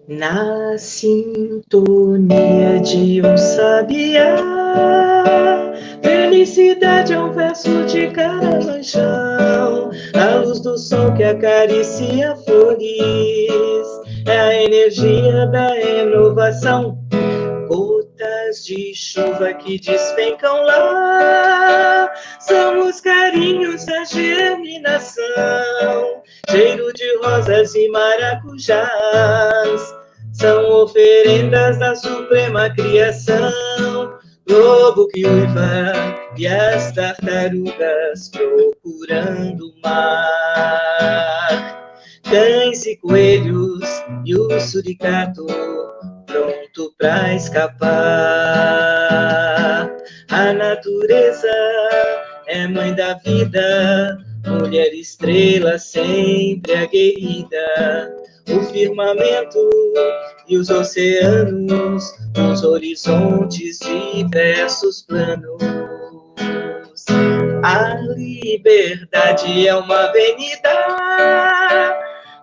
Na sintonia de um sabiá, felicidade é um verso de Caramanchão, a luz do sol que acaricia flores, é a energia da inovação, gotas de chuva que despencam lá, são os carinhos da germinação, cheiro de rosas e maracujás, são oferendas da suprema criação, globo que uiva e as tartarugas procurando o mar, cães e coelhos e o suricato pronto pra escapar. A natureza é mãe da vida, mulher estrela sempre aguerrida, o firmamento e os oceanos, os horizontes diversos planos. A liberdade é uma avenida,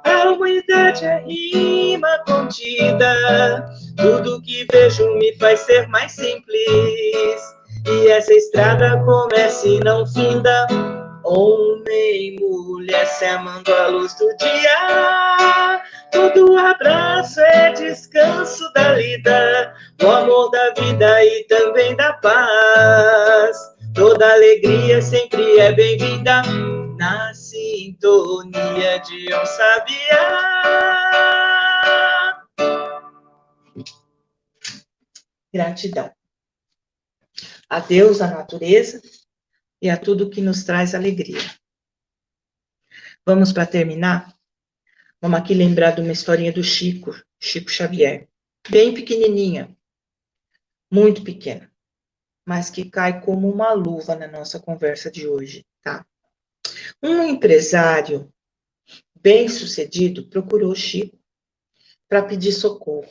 a humanidade é rima contida, tudo que vejo me faz ser mais simples, e essa estrada começa e não finda, homem e mulher se amando à luz do dia, todo abraço é descanso da lida, o amor da vida e também da paz, toda alegria sempre é bem-vinda, na sintonia de um sabiá. Gratidão a Deus, à natureza e a tudo que nos traz alegria. Vamos para terminar? Vamos aqui lembrar de uma historinha do Chico Xavier, bem pequenininha, muito pequena, mas que cai como uma luva na nossa conversa de hoje, tá? Um empresário bem-sucedido procurou Chico para pedir socorro.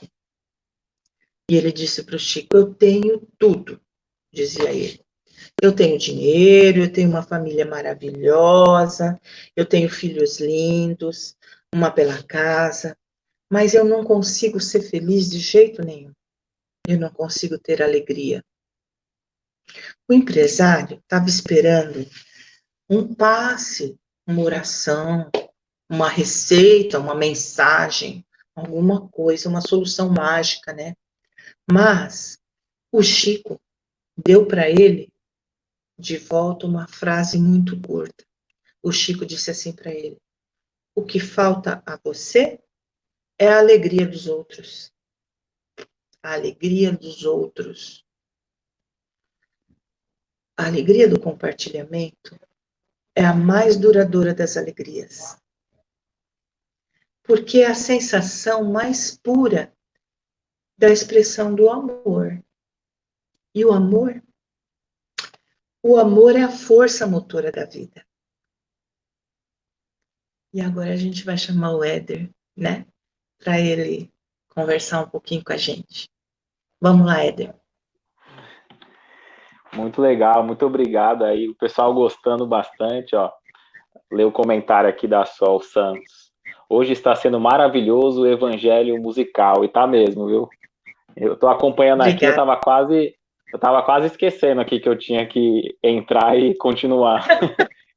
E ele disse para o Chico: eu tenho tudo, dizia ele. Eu tenho dinheiro, eu tenho uma família maravilhosa, eu tenho filhos lindos, uma bela casa, mas eu não consigo ser feliz de jeito nenhum. Eu não consigo ter alegria. O empresário estava esperando um passe, uma oração, uma receita, uma mensagem, alguma coisa, uma solução mágica, né? Mas o Chico deu para ele de volta uma frase muito curta. O Chico disse assim para ele: o que falta a você é a alegria dos outros. A alegria dos outros. A alegria do compartilhamento é a mais duradoura das alegrias. Porque é a sensação mais pura da expressão do amor. E o amor é a força motora da vida. E agora a gente vai chamar o Éder, né? Para ele conversar um pouquinho com a gente. Vamos lá, Éder. Muito legal, muito obrigado aí. O pessoal gostando bastante, ó. Lê o comentário aqui da Sol Santos. Hoje está sendo maravilhoso o evangelho musical, e tá mesmo, viu? Eu tô acompanhando aqui, eu tava quase esquecendo aqui que eu tinha que entrar e continuar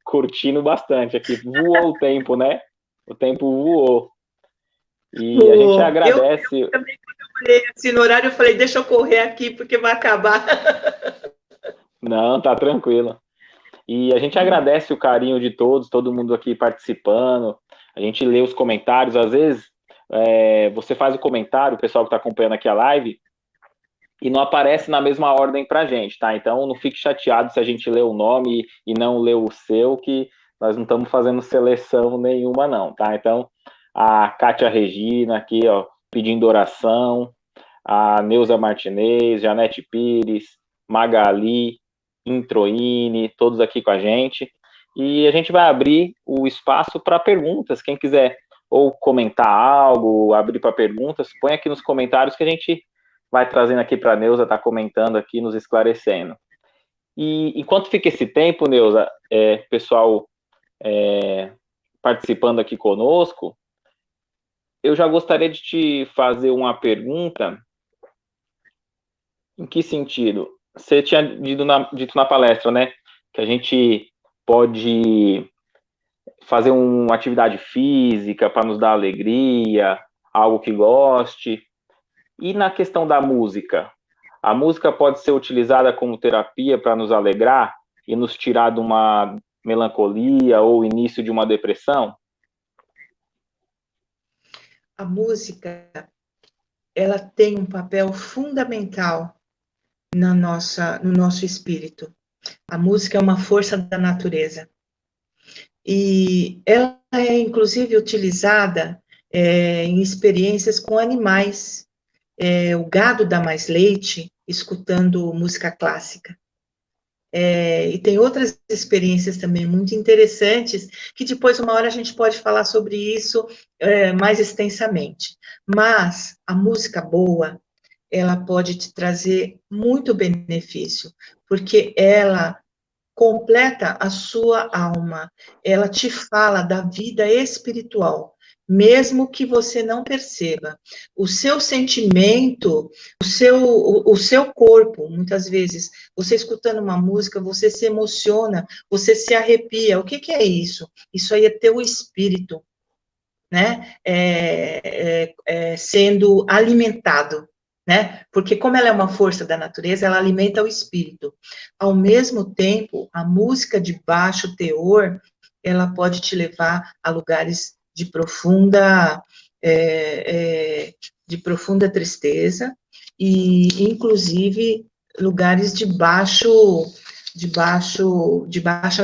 curtindo bastante aqui. Voou o tempo, né? O tempo voou. E a gente agradece. Eu também, quando eu olhei assim no horário, eu falei, deixa eu correr aqui, porque vai acabar. Não, tá tranquilo. E a gente agradece o carinho de todos, todo mundo aqui participando. A gente lê os comentários, às vezes você faz o comentário, o pessoal que está acompanhando aqui a live, e não aparece na mesma ordem pra gente, tá? Então não fique chateado se a gente lê o nome e não lê o seu, que nós não estamos fazendo seleção nenhuma não, tá? Então a Kátia Regina aqui, ó, pedindo oração, a Neuza Martinez, Janete Pires, Magali, Introine, todos aqui com a gente. E a gente vai abrir o espaço para perguntas. Quem quiser ou comentar algo, abrir para perguntas, põe aqui nos comentários que a gente vai trazendo aqui para a Neuza, tá comentando aqui, nos esclarecendo. E enquanto fica esse tempo, Neuza, pessoal participando aqui conosco, eu já gostaria de te fazer uma pergunta. Em que sentido? Você tinha dito na palestra, né, que a gente pode fazer uma atividade física para nos dar alegria, algo que goste. E na questão da música? A música pode ser utilizada como terapia para nos alegrar e nos tirar de uma melancolia ou início de uma depressão? A música, ela tem um papel fundamental no nosso espírito. A música é uma força da natureza. E ela é, inclusive, utilizada em experiências com animais. O gado dá mais leite escutando música clássica. E tem outras experiências também muito interessantes, que depois, uma hora, a gente pode falar sobre isso mais extensamente. Mas a música boa, ela pode te trazer muito benefício, porque ela completa a sua alma, ela te fala da vida espiritual, mesmo que você não perceba. O seu sentimento, o seu corpo, muitas vezes, você escutando uma música, você se emociona, você se arrepia. O que é isso? Isso aí é teu espírito, né? Sendo alimentado. Né? Porque como ela é uma força da natureza, ela alimenta o espírito. Ao mesmo tempo, a música de baixo teor, ela pode te levar a lugares de profunda tristeza e, inclusive, lugares de baixa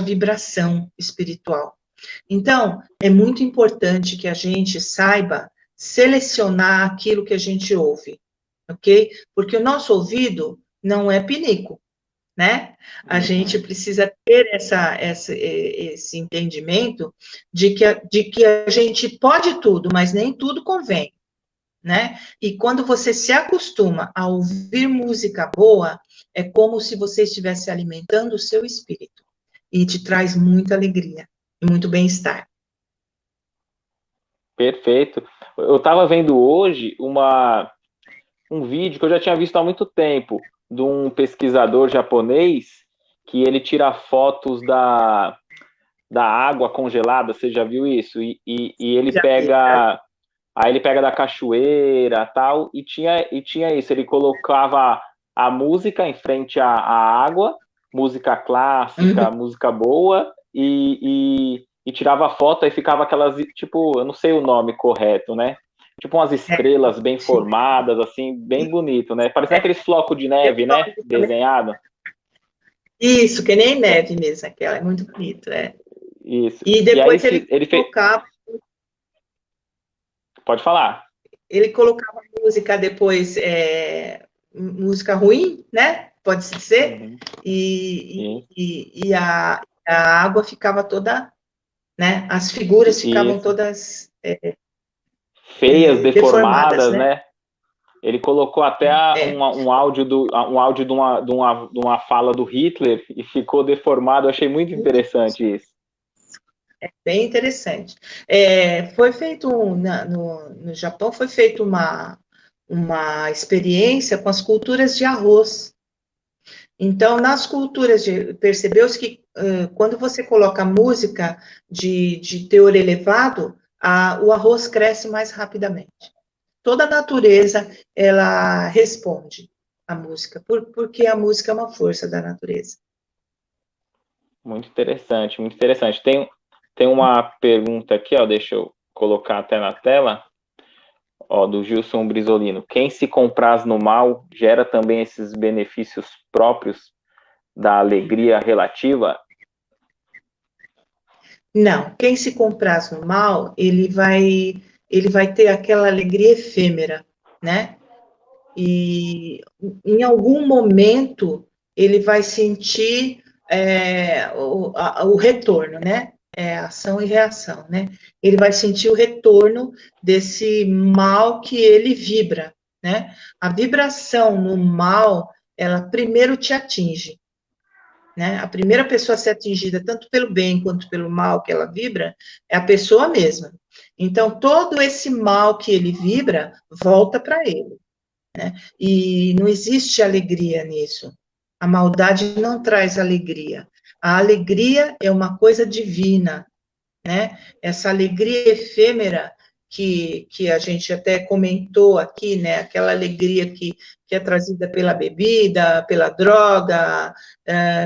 vibração espiritual. Então, é muito importante que a gente saiba selecionar aquilo que a gente ouve. Ok? Porque o nosso ouvido não é pinico, né? A gente precisa ter esse entendimento de que a gente pode tudo, mas nem tudo convém, né? E quando você se acostuma a ouvir música boa, é como se você estivesse alimentando o seu espírito e te traz muita alegria e muito bem-estar. Perfeito. Eu estava vendo hoje um vídeo que eu já tinha visto há muito tempo, de um pesquisador japonês que ele tira fotos da água congelada, você já viu isso? E ele pega... Aí ele pega da cachoeira tal, e tinha isso, ele colocava a música em frente à água, música clássica, música boa, e tirava a foto, aí ficava aquelas, tipo, eu não sei o nome correto, né? Tipo umas estrelas bem formadas, assim, bem bonito, né? Parecia aqueles flocos de neve, né? Desenhado. Isso, que nem neve mesmo, aquela, é muito bonito, Isso. E depois ele colocava... Pode falar. Ele colocava música depois, música ruim, né? Pode-se dizer, e a água ficava toda, né? As figuras ficavam todas feias, deformadas, né? Ele colocou até um áudio de uma fala do Hitler e ficou deformado. Eu achei muito interessante isso. É bem interessante. Foi feito no Japão, foi feita uma experiência com as culturas de arroz. Então, nas culturas, percebeu-se que quando você coloca música de teor elevado, o arroz cresce mais rapidamente. Toda a natureza, ela responde à música, porque a música é uma força da natureza. Muito interessante, muito interessante. Tem uma pergunta aqui, ó, deixa eu colocar até na tela, ó, do Gilson Brisolino. Quem se compraz no mal gera também esses benefícios próprios da alegria relativa? Não, quem se compraz no mal, ele vai ter aquela alegria efêmera, né? E em algum momento ele vai sentir o retorno, né? Ação e reação, né? Ele vai sentir o retorno desse mal que ele vibra, né? A vibração no mal, ela primeiro te atinge, né? A primeira pessoa a ser atingida, tanto pelo bem quanto pelo mal que ela vibra, é a pessoa mesma. Então, todo esse mal que ele vibra, volta para ele, né? E não existe alegria nisso. A maldade não traz alegria. A alegria é uma coisa divina, né? Essa alegria efêmera que a gente até comentou aqui, né? Aquela alegria que é trazida pela bebida, pela droga,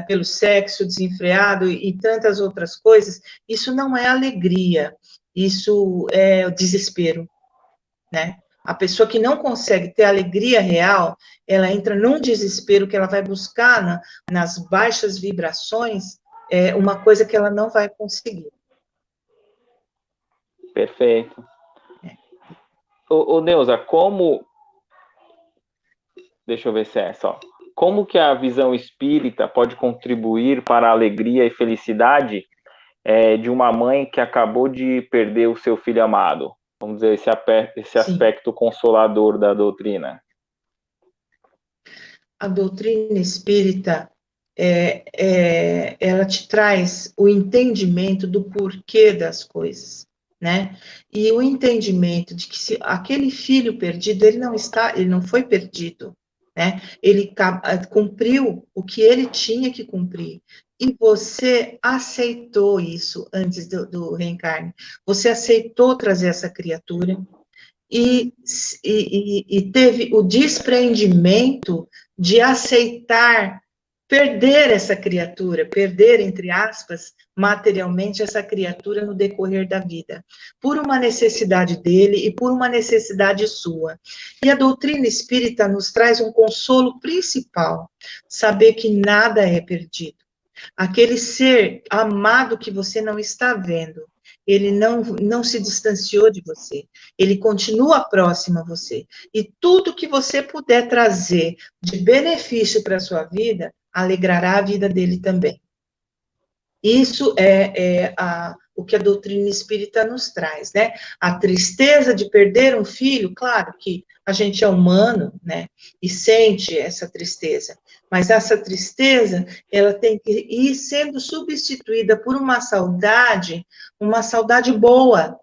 pelo sexo desenfreado e tantas outras coisas, isso não é alegria, isso é o desespero, né? A pessoa que não consegue ter alegria real, ela entra num desespero que ela vai buscar nas baixas vibrações uma coisa que ela não vai conseguir. Perfeito. Ô, Neuza, deixa eu ver se é só. Como que a visão espírita pode contribuir para a alegria e felicidade de uma mãe que acabou de perder o seu filho amado? Vamos dizer, esse aspecto consolador da doutrina. A doutrina espírita, ela te traz o entendimento do porquê das coisas, né? E o entendimento de que se aquele filho perdido, ele não foi perdido, né? Ele cumpriu o que ele tinha que cumprir. E você aceitou isso antes do reencarne. Você aceitou trazer essa criatura e teve o desprendimento de aceitar perder essa criatura, perder, entre aspas, materialmente essa criatura no decorrer da vida, por uma necessidade dele e por uma necessidade sua. E a doutrina espírita nos traz um consolo principal, saber que nada é perdido. Aquele ser amado que você não está vendo, ele não se distanciou de você, ele continua próximo a você. E tudo que você puder trazer de benefício para a sua vida, alegrará a vida dele também. Isso é o que a doutrina espírita nos traz, né? A tristeza de perder um filho, claro que a gente é humano, né? E sente essa tristeza, mas essa tristeza, ela tem que ir sendo substituída por uma saudade boa,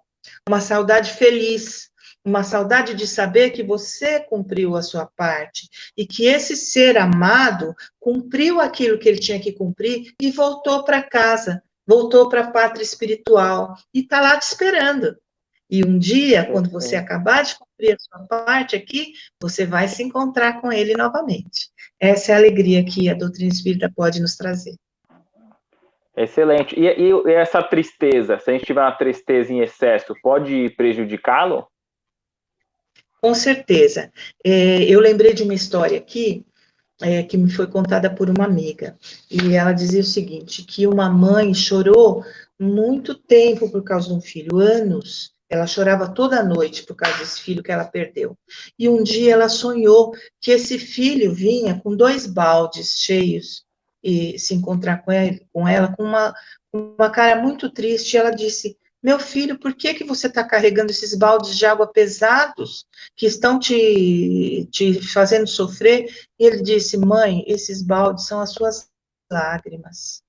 uma saudade feliz, uma saudade de saber que você cumpriu a sua parte e que esse ser amado cumpriu aquilo que ele tinha que cumprir e voltou para casa, voltou para a pátria espiritual e está lá te esperando. E um dia, quando você acabar de cumprir a sua parte aqui, você vai se encontrar com ele novamente. Essa é a alegria que a doutrina espírita pode nos trazer. Excelente. E essa tristeza, se a gente tiver uma tristeza em excesso, pode prejudicá-lo? Com certeza. Eu lembrei de uma história aqui, que me foi contada por uma amiga, e ela dizia o seguinte, que uma mãe chorou muito tempo por causa de um filho, anos, ela chorava toda noite por causa desse filho que ela perdeu, e um dia ela sonhou que esse filho vinha com 2 baldes cheios, e se encontrar com ela com uma cara muito triste, e ela disse, meu filho, por que você está carregando esses baldes de água pesados, que estão te fazendo sofrer? E ele disse, mãe, esses baldes são as suas lágrimas.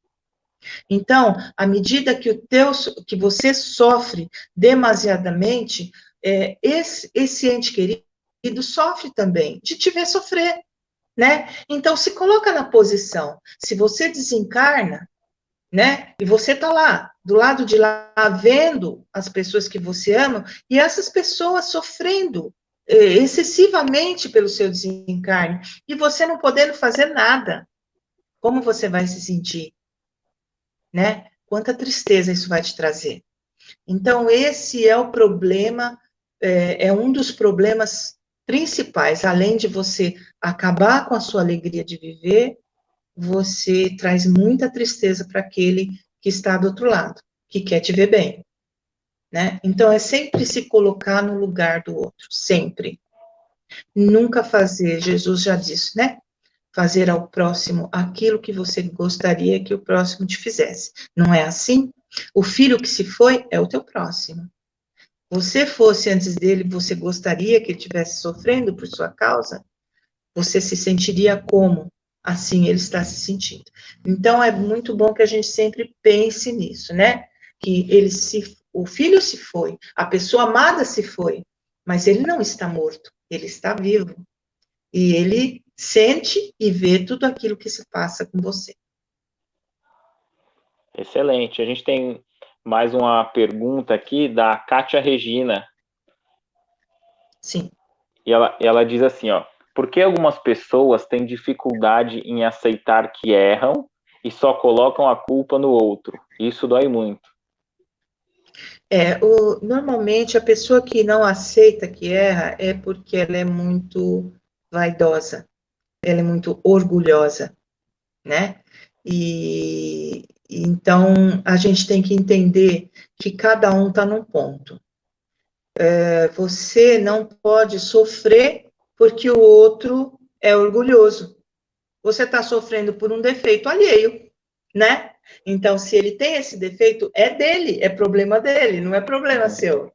Então, à medida que você sofre demasiadamente, esse ente querido sofre também, de te ver sofrer, né? Então, se coloca na posição, se você desencarna, né? E você está lá, do lado de lá, vendo as pessoas que você ama, e essas pessoas sofrendo excessivamente pelo seu desencarne, e você não podendo fazer nada. Como você vai se sentir? Né? Quanta tristeza isso vai te trazer. Então, esse é o problema, é um dos problemas principais, além de você acabar com a sua alegria de viver, você traz muita tristeza para aquele que está do outro lado, que quer te ver bem, né? Então, é sempre se colocar no lugar do outro, sempre. Nunca fazer, Jesus já disse, né? Fazer ao próximo aquilo que você gostaria que o próximo te fizesse. Não é assim? O filho que se foi é o teu próximo. Você fosse antes dele, você gostaria que ele estivesse sofrendo por sua causa? Você se sentiria como? Assim ele está se sentindo. Então, é muito bom que a gente sempre pense nisso, né? Que o filho se foi, a pessoa amada se foi, mas ele não está morto, ele está vivo. E ele sente e vê tudo aquilo que se passa com você. Excelente. A gente tem mais uma pergunta aqui da Kátia Regina. Sim. E ela diz assim, ó, por que algumas pessoas têm dificuldade em aceitar que erram e só colocam a culpa no outro? Isso dói muito. Normalmente, a pessoa que não aceita que erra é porque ela é muito vaidosa, ela é muito orgulhosa, né? E então a gente tem que entender que cada um está num ponto. Você não pode sofrer porque o outro é orgulhoso. Você está sofrendo por um defeito alheio, né? Então, se ele tem esse defeito, é dele, é problema dele, não é problema seu,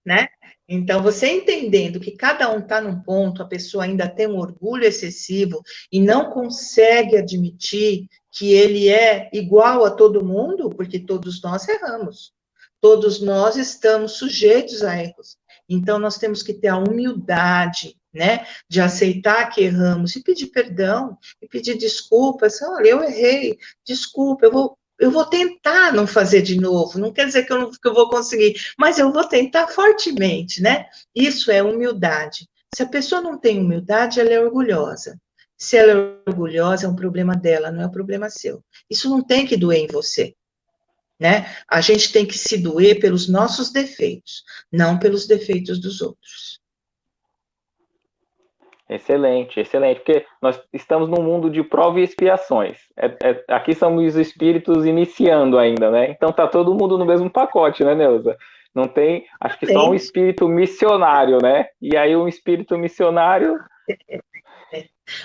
né? Então, você entendendo que cada um está num ponto, a pessoa ainda tem um orgulho excessivo e não consegue admitir que ele é igual a todo mundo, porque todos nós erramos. Todos nós estamos sujeitos a erros. Então, nós temos que ter a humildade, né, de aceitar que erramos e pedir perdão, e pedir desculpas. Olha, eu errei, desculpa, eu vou tentar não fazer de novo, não quer dizer que eu vou conseguir, mas eu vou tentar fortemente, né? Isso é humildade. Se a pessoa não tem humildade, ela é orgulhosa. Se ela é orgulhosa, é um problema dela, não é um problema seu. Isso não tem que doer em você, né? A gente tem que se doer pelos nossos defeitos, não pelos defeitos dos outros. Excelente, excelente, porque nós estamos num mundo de prova e expiações. Aqui somos os espíritos iniciando ainda, né? Então tá todo mundo no mesmo pacote, né, Neuza? Não tem, acho que só um espírito missionário, né? E aí um espírito missionário...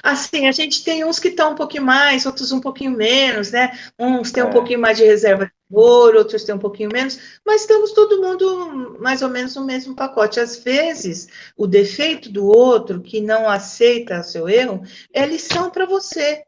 Assim, a gente tem uns que estão um pouquinho mais, outros um pouquinho menos, né? Uns têm um pouquinho mais de reserva de ouro, outros têm um pouquinho menos, mas estamos todo mundo mais ou menos no mesmo pacote. Às vezes, o defeito do outro que não aceita o seu erro é lição para você.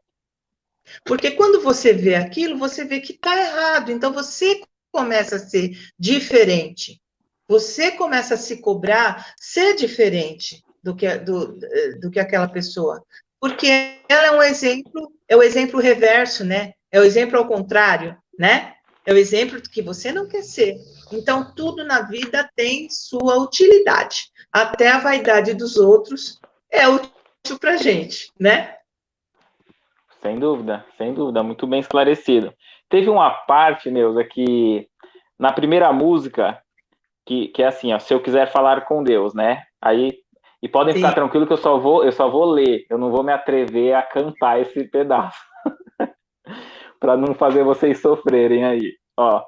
Porque quando você vê aquilo, você vê que está errado. Então, você começa a ser diferente. Você começa a se cobrar ser diferente do que aquela pessoa. Porque ela é o exemplo reverso, né? É o exemplo ao contrário, né? É o exemplo que você não quer ser. Então, tudo na vida tem sua utilidade. Até a vaidade dos outros é útil para a gente, né? Sem dúvida, muito bem esclarecido. Teve uma parte, Neuza, que na primeira música, que é assim, ó, se eu quiser falar com Deus, né? Aí, e podem ficar tranquilos que eu só vou ler, eu não vou me atrever a cantar esse pedaço, para não fazer vocês sofrerem aí. Ó,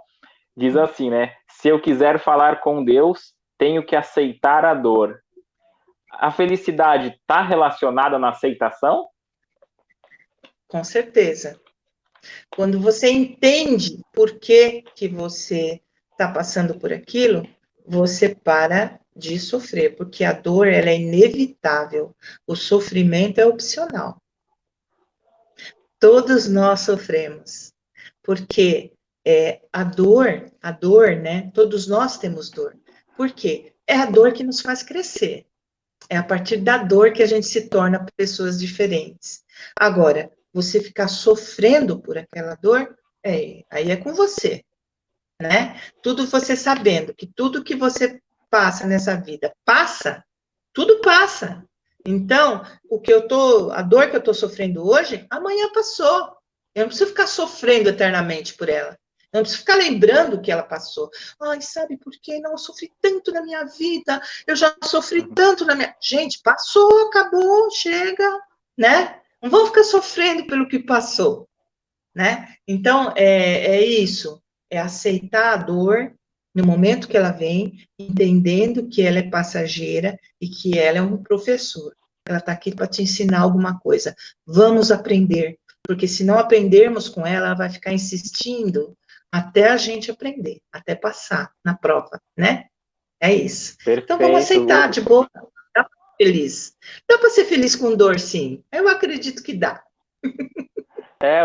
diz assim, né? Se eu quiser falar com Deus, tenho que aceitar a dor. A felicidade está relacionada na aceitação? Com certeza. Quando você entende por que você está passando por aquilo, você para de sofrer, porque a dor ela é inevitável, o sofrimento é opcional. Todos nós sofremos, porque a dor, né? Todos nós temos dor. Por quê? É a dor que nos faz crescer. É a partir da dor que a gente se torna pessoas diferentes. Agora, você ficar sofrendo por aquela dor, aí é com você, né? Tudo você sabendo que tudo que você passa nessa vida passa, tudo passa. Então, a dor que eu estou sofrendo hoje, amanhã passou. Eu não preciso ficar sofrendo eternamente por ela. Eu não preciso ficar lembrando que ela passou. Ai, sabe por quê? Não, eu sofri tanto na minha vida. Eu já sofri tanto na minha... Gente, passou, acabou, chega, né? Não vamos ficar sofrendo pelo que passou, né? Então, é isso. É aceitar a dor, No momento que ela vem, entendendo que ela é passageira e que ela é um professor. Ela está aqui para te ensinar alguma coisa. Vamos aprender, porque se não aprendermos com ela, ela vai ficar insistindo até a gente aprender, até passar na prova, né? É isso. Então vamos Perfeito, aceitar, de boa. Dá para ser feliz. Dá para ser feliz com dor, sim. Eu acredito que dá.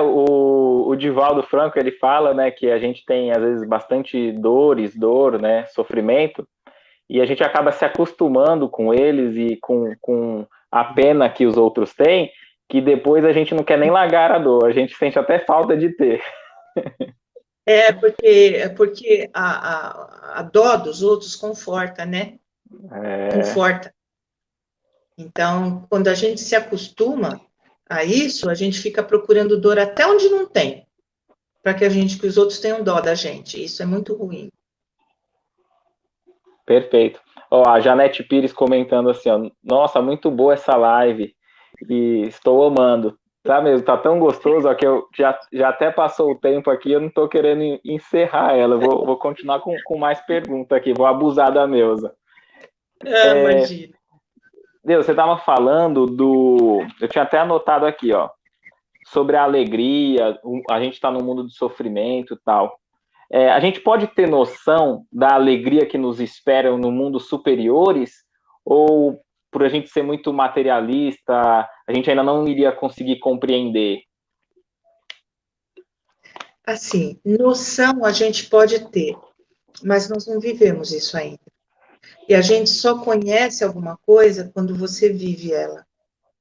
O Divaldo Franco, ele fala, né, que a gente tem, às vezes, bastante dor, né, sofrimento, e a gente acaba se acostumando com eles e com a pena que os outros têm, que depois a gente não quer nem largar a dor, a gente sente até falta de ter. Porque a dó dos outros conforta, né? Conforta. Então, quando a gente se acostuma a isso, a gente fica procurando dor até onde não tem, para que os outros tenham dó da gente. Isso é muito ruim. Perfeito. Ó, a Janete Pires comentando assim, ó, nossa, muito boa essa live e estou amando. Tá mesmo, tá tão gostoso ó, que eu já até passou o tempo aqui, eu não tô querendo encerrar ela, vou continuar com mais perguntas aqui, vou abusar da Neuza. Imagina. Deus, você estava falando eu tinha até anotado aqui, ó, sobre a alegria, a gente está no mundo do sofrimento e tal. A gente pode ter noção da alegria que nos espera no mundo superiores, ou por a gente ser muito materialista, a gente ainda não iria conseguir compreender? Assim, noção a gente pode ter, mas nós não vivemos isso ainda. E a gente só conhece alguma coisa quando você vive ela,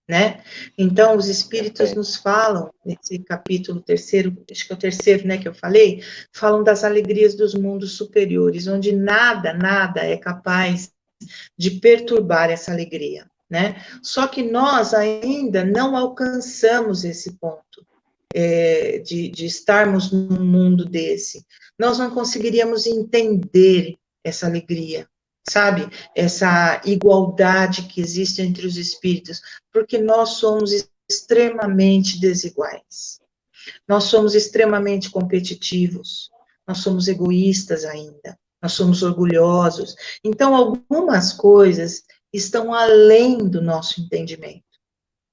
né? Então, os espíritos nos falam, nesse capítulo terceiro, acho que é o terceiro, né, que eu falei, falam das alegrias dos mundos superiores, onde nada é capaz de perturbar essa alegria, né? Só que nós ainda não alcançamos esse ponto. De estarmos num mundo desse. Nós não conseguiríamos entender essa alegria, sabe? Essa igualdade que existe entre os espíritos, porque nós somos extremamente desiguais. Nós somos extremamente competitivos, nós somos egoístas ainda, nós somos orgulhosos. Então, algumas coisas estão além do nosso entendimento.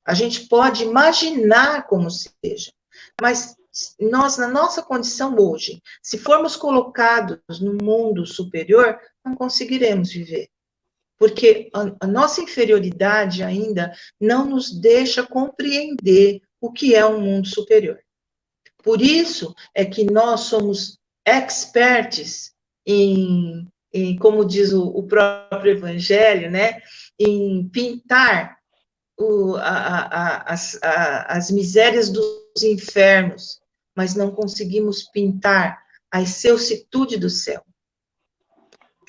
A gente pode imaginar como seja, mas nós, na nossa condição hoje, se formos colocados no mundo superior, não conseguiremos viver. Porque a nossa inferioridade ainda não nos deixa compreender o que é um mundo superior. Por isso é que nós somos experts como diz o próprio Evangelho, né, em pintar as misérias dos infernos, mas não conseguimos pintar a excelsitude do céu,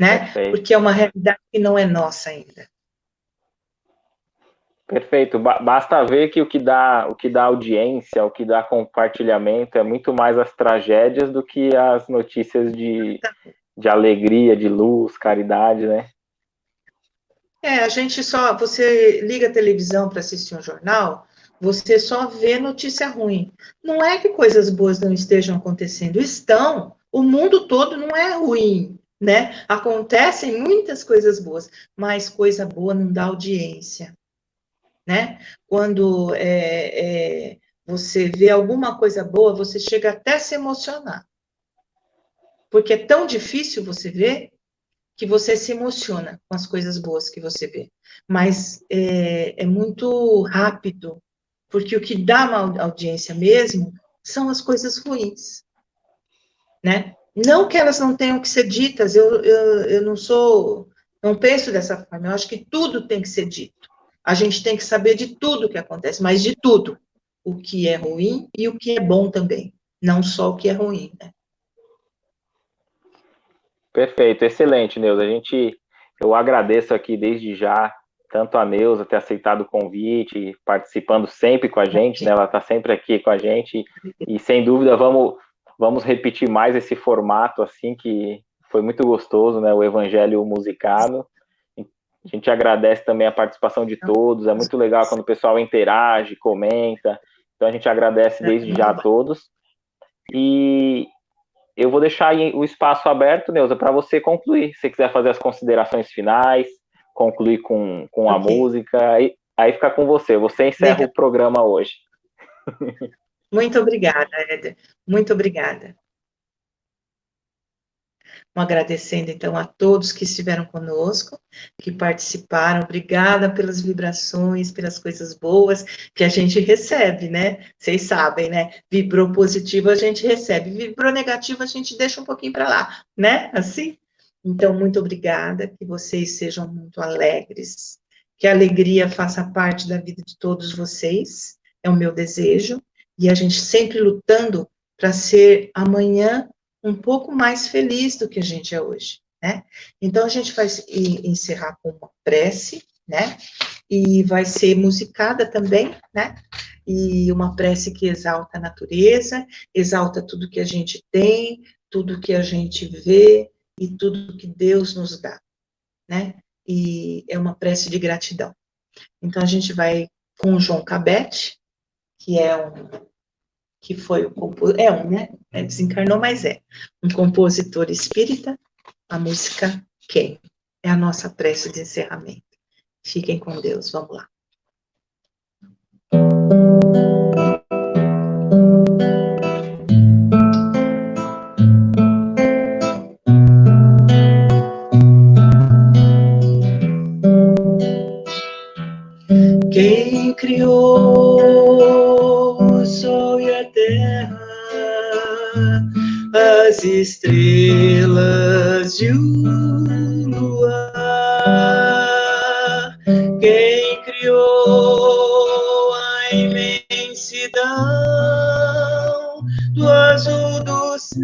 né? Perfeito. Porque é uma realidade que não é nossa ainda. Perfeito. Basta ver que o que dá audiência, o que dá compartilhamento é muito mais as tragédias do que as notícias de alegria, de luz, caridade, né? Você liga a televisão para assistir um jornal, você só vê notícia ruim. Não é que coisas boas não estejam acontecendo, estão. O mundo todo não é ruim, né? Acontecem muitas coisas boas, mas coisa boa não dá audiência, né? Quando você vê alguma coisa boa, você chega até a se emocionar. Porque é tão difícil você ver que você se emociona com as coisas boas que você vê. Mas é muito rápido, porque o que dá uma audiência mesmo são as coisas ruins, né? Não que elas não tenham que ser ditas, eu não penso dessa forma, eu acho que tudo tem que ser dito. A gente tem que saber de tudo que acontece, mas de tudo. O que é ruim e o que é bom também, não só o que é ruim, né? Perfeito, excelente, Neuza. Eu agradeço aqui desde já, tanto a Neuza ter aceitado o convite, participando sempre com a gente, né? Ela está sempre aqui com a gente, e sem dúvida vamos repetir mais esse formato, assim, que foi muito gostoso, né? O Evangelho Musicado. A gente agradece também a participação de todos, é muito legal quando o pessoal interage, comenta, então a gente agradece desde já a todos. E eu vou deixar aí o espaço aberto, Neuza, para você concluir. Se você quiser fazer as considerações finais, concluir com a música, aí fica com você. Você encerra o programa hoje. Muito obrigada, Éder. Muito obrigada. Agradecendo, então, a todos que estiveram conosco, que participaram. Obrigada pelas vibrações, pelas coisas boas que a gente recebe, né? Vocês sabem, né? Vibrou positivo, a gente recebe. Vibrou negativo, a gente deixa um pouquinho para lá, né? Assim? Então, muito obrigada. Que vocês sejam muito alegres. Que a alegria faça parte da vida de todos vocês. É o meu desejo. E a gente sempre lutando para ser amanhã um pouco mais feliz do que a gente é hoje, né? Então, a gente vai encerrar com uma prece, né? E vai ser musicada também, né? E uma prece que exalta a natureza, exalta tudo que a gente tem, tudo que a gente vê e tudo que Deus nos dá, né? E é uma prece de gratidão. Então, a gente vai com o João Cabete, que foi o compositor, né? Desencarnou, mas é um compositor espírita, a música Quem? É a nossa prece de encerramento. Fiquem com Deus, vamos lá. Quem criou o sol e a terra, as estrelas e o luar? Quem criou a imensidão do azul do céu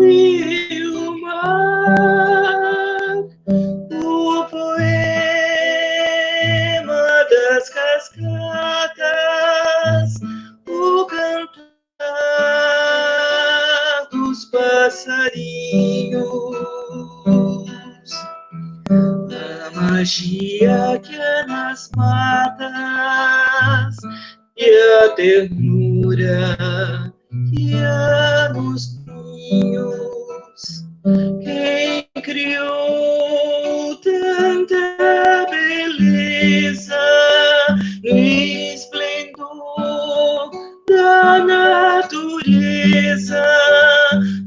e o mar? O poema das cascadas, o cantar dos passarinhos, a magia que há nas matas e a ternura que há nos ninhos. Quem criou tanta beleza no esplendor da natureza,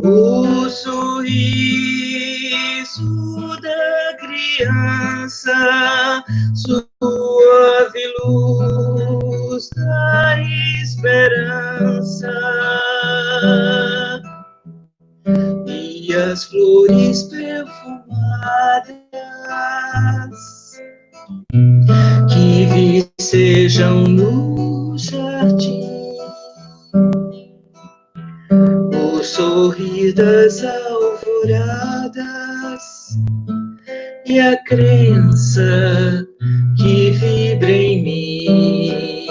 o sorriso da criança, suave luz da esperança, e as flores perfumadas que vicejam no jardim, o sorrir das alvoradas e a crença que vibra em mim.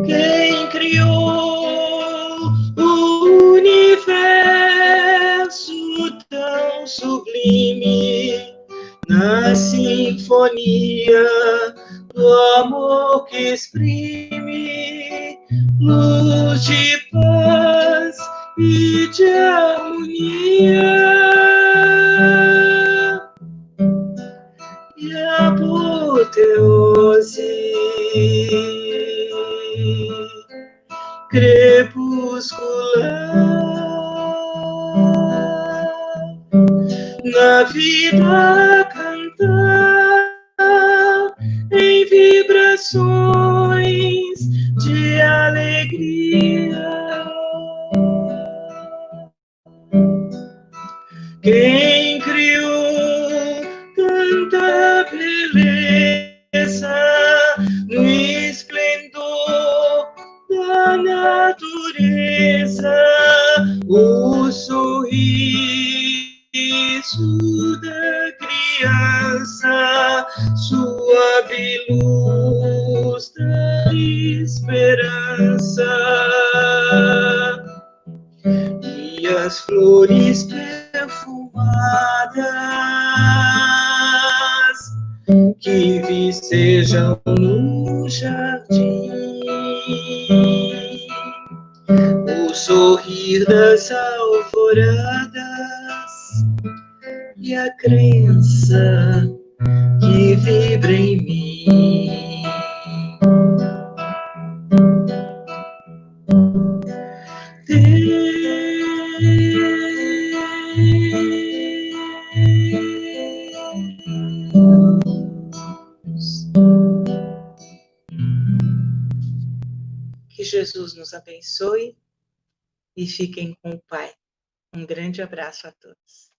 Quem criou o universo tão sublime na sinfonia do amor que exprime luz de paz e de harmonia, e a apoteose crepuscular na vida cantar em vibrações de alegria. Quem criou tanta beleza no esplendor da natureza, o sorriso da criança, suave luz da esperança, e as flores perfumadas que vicejam no jardim, sorrir das alvoradas e a crença que vibra em mim. Que Jesus nos abençoe e fiquem com o Pai. Um grande abraço a todos.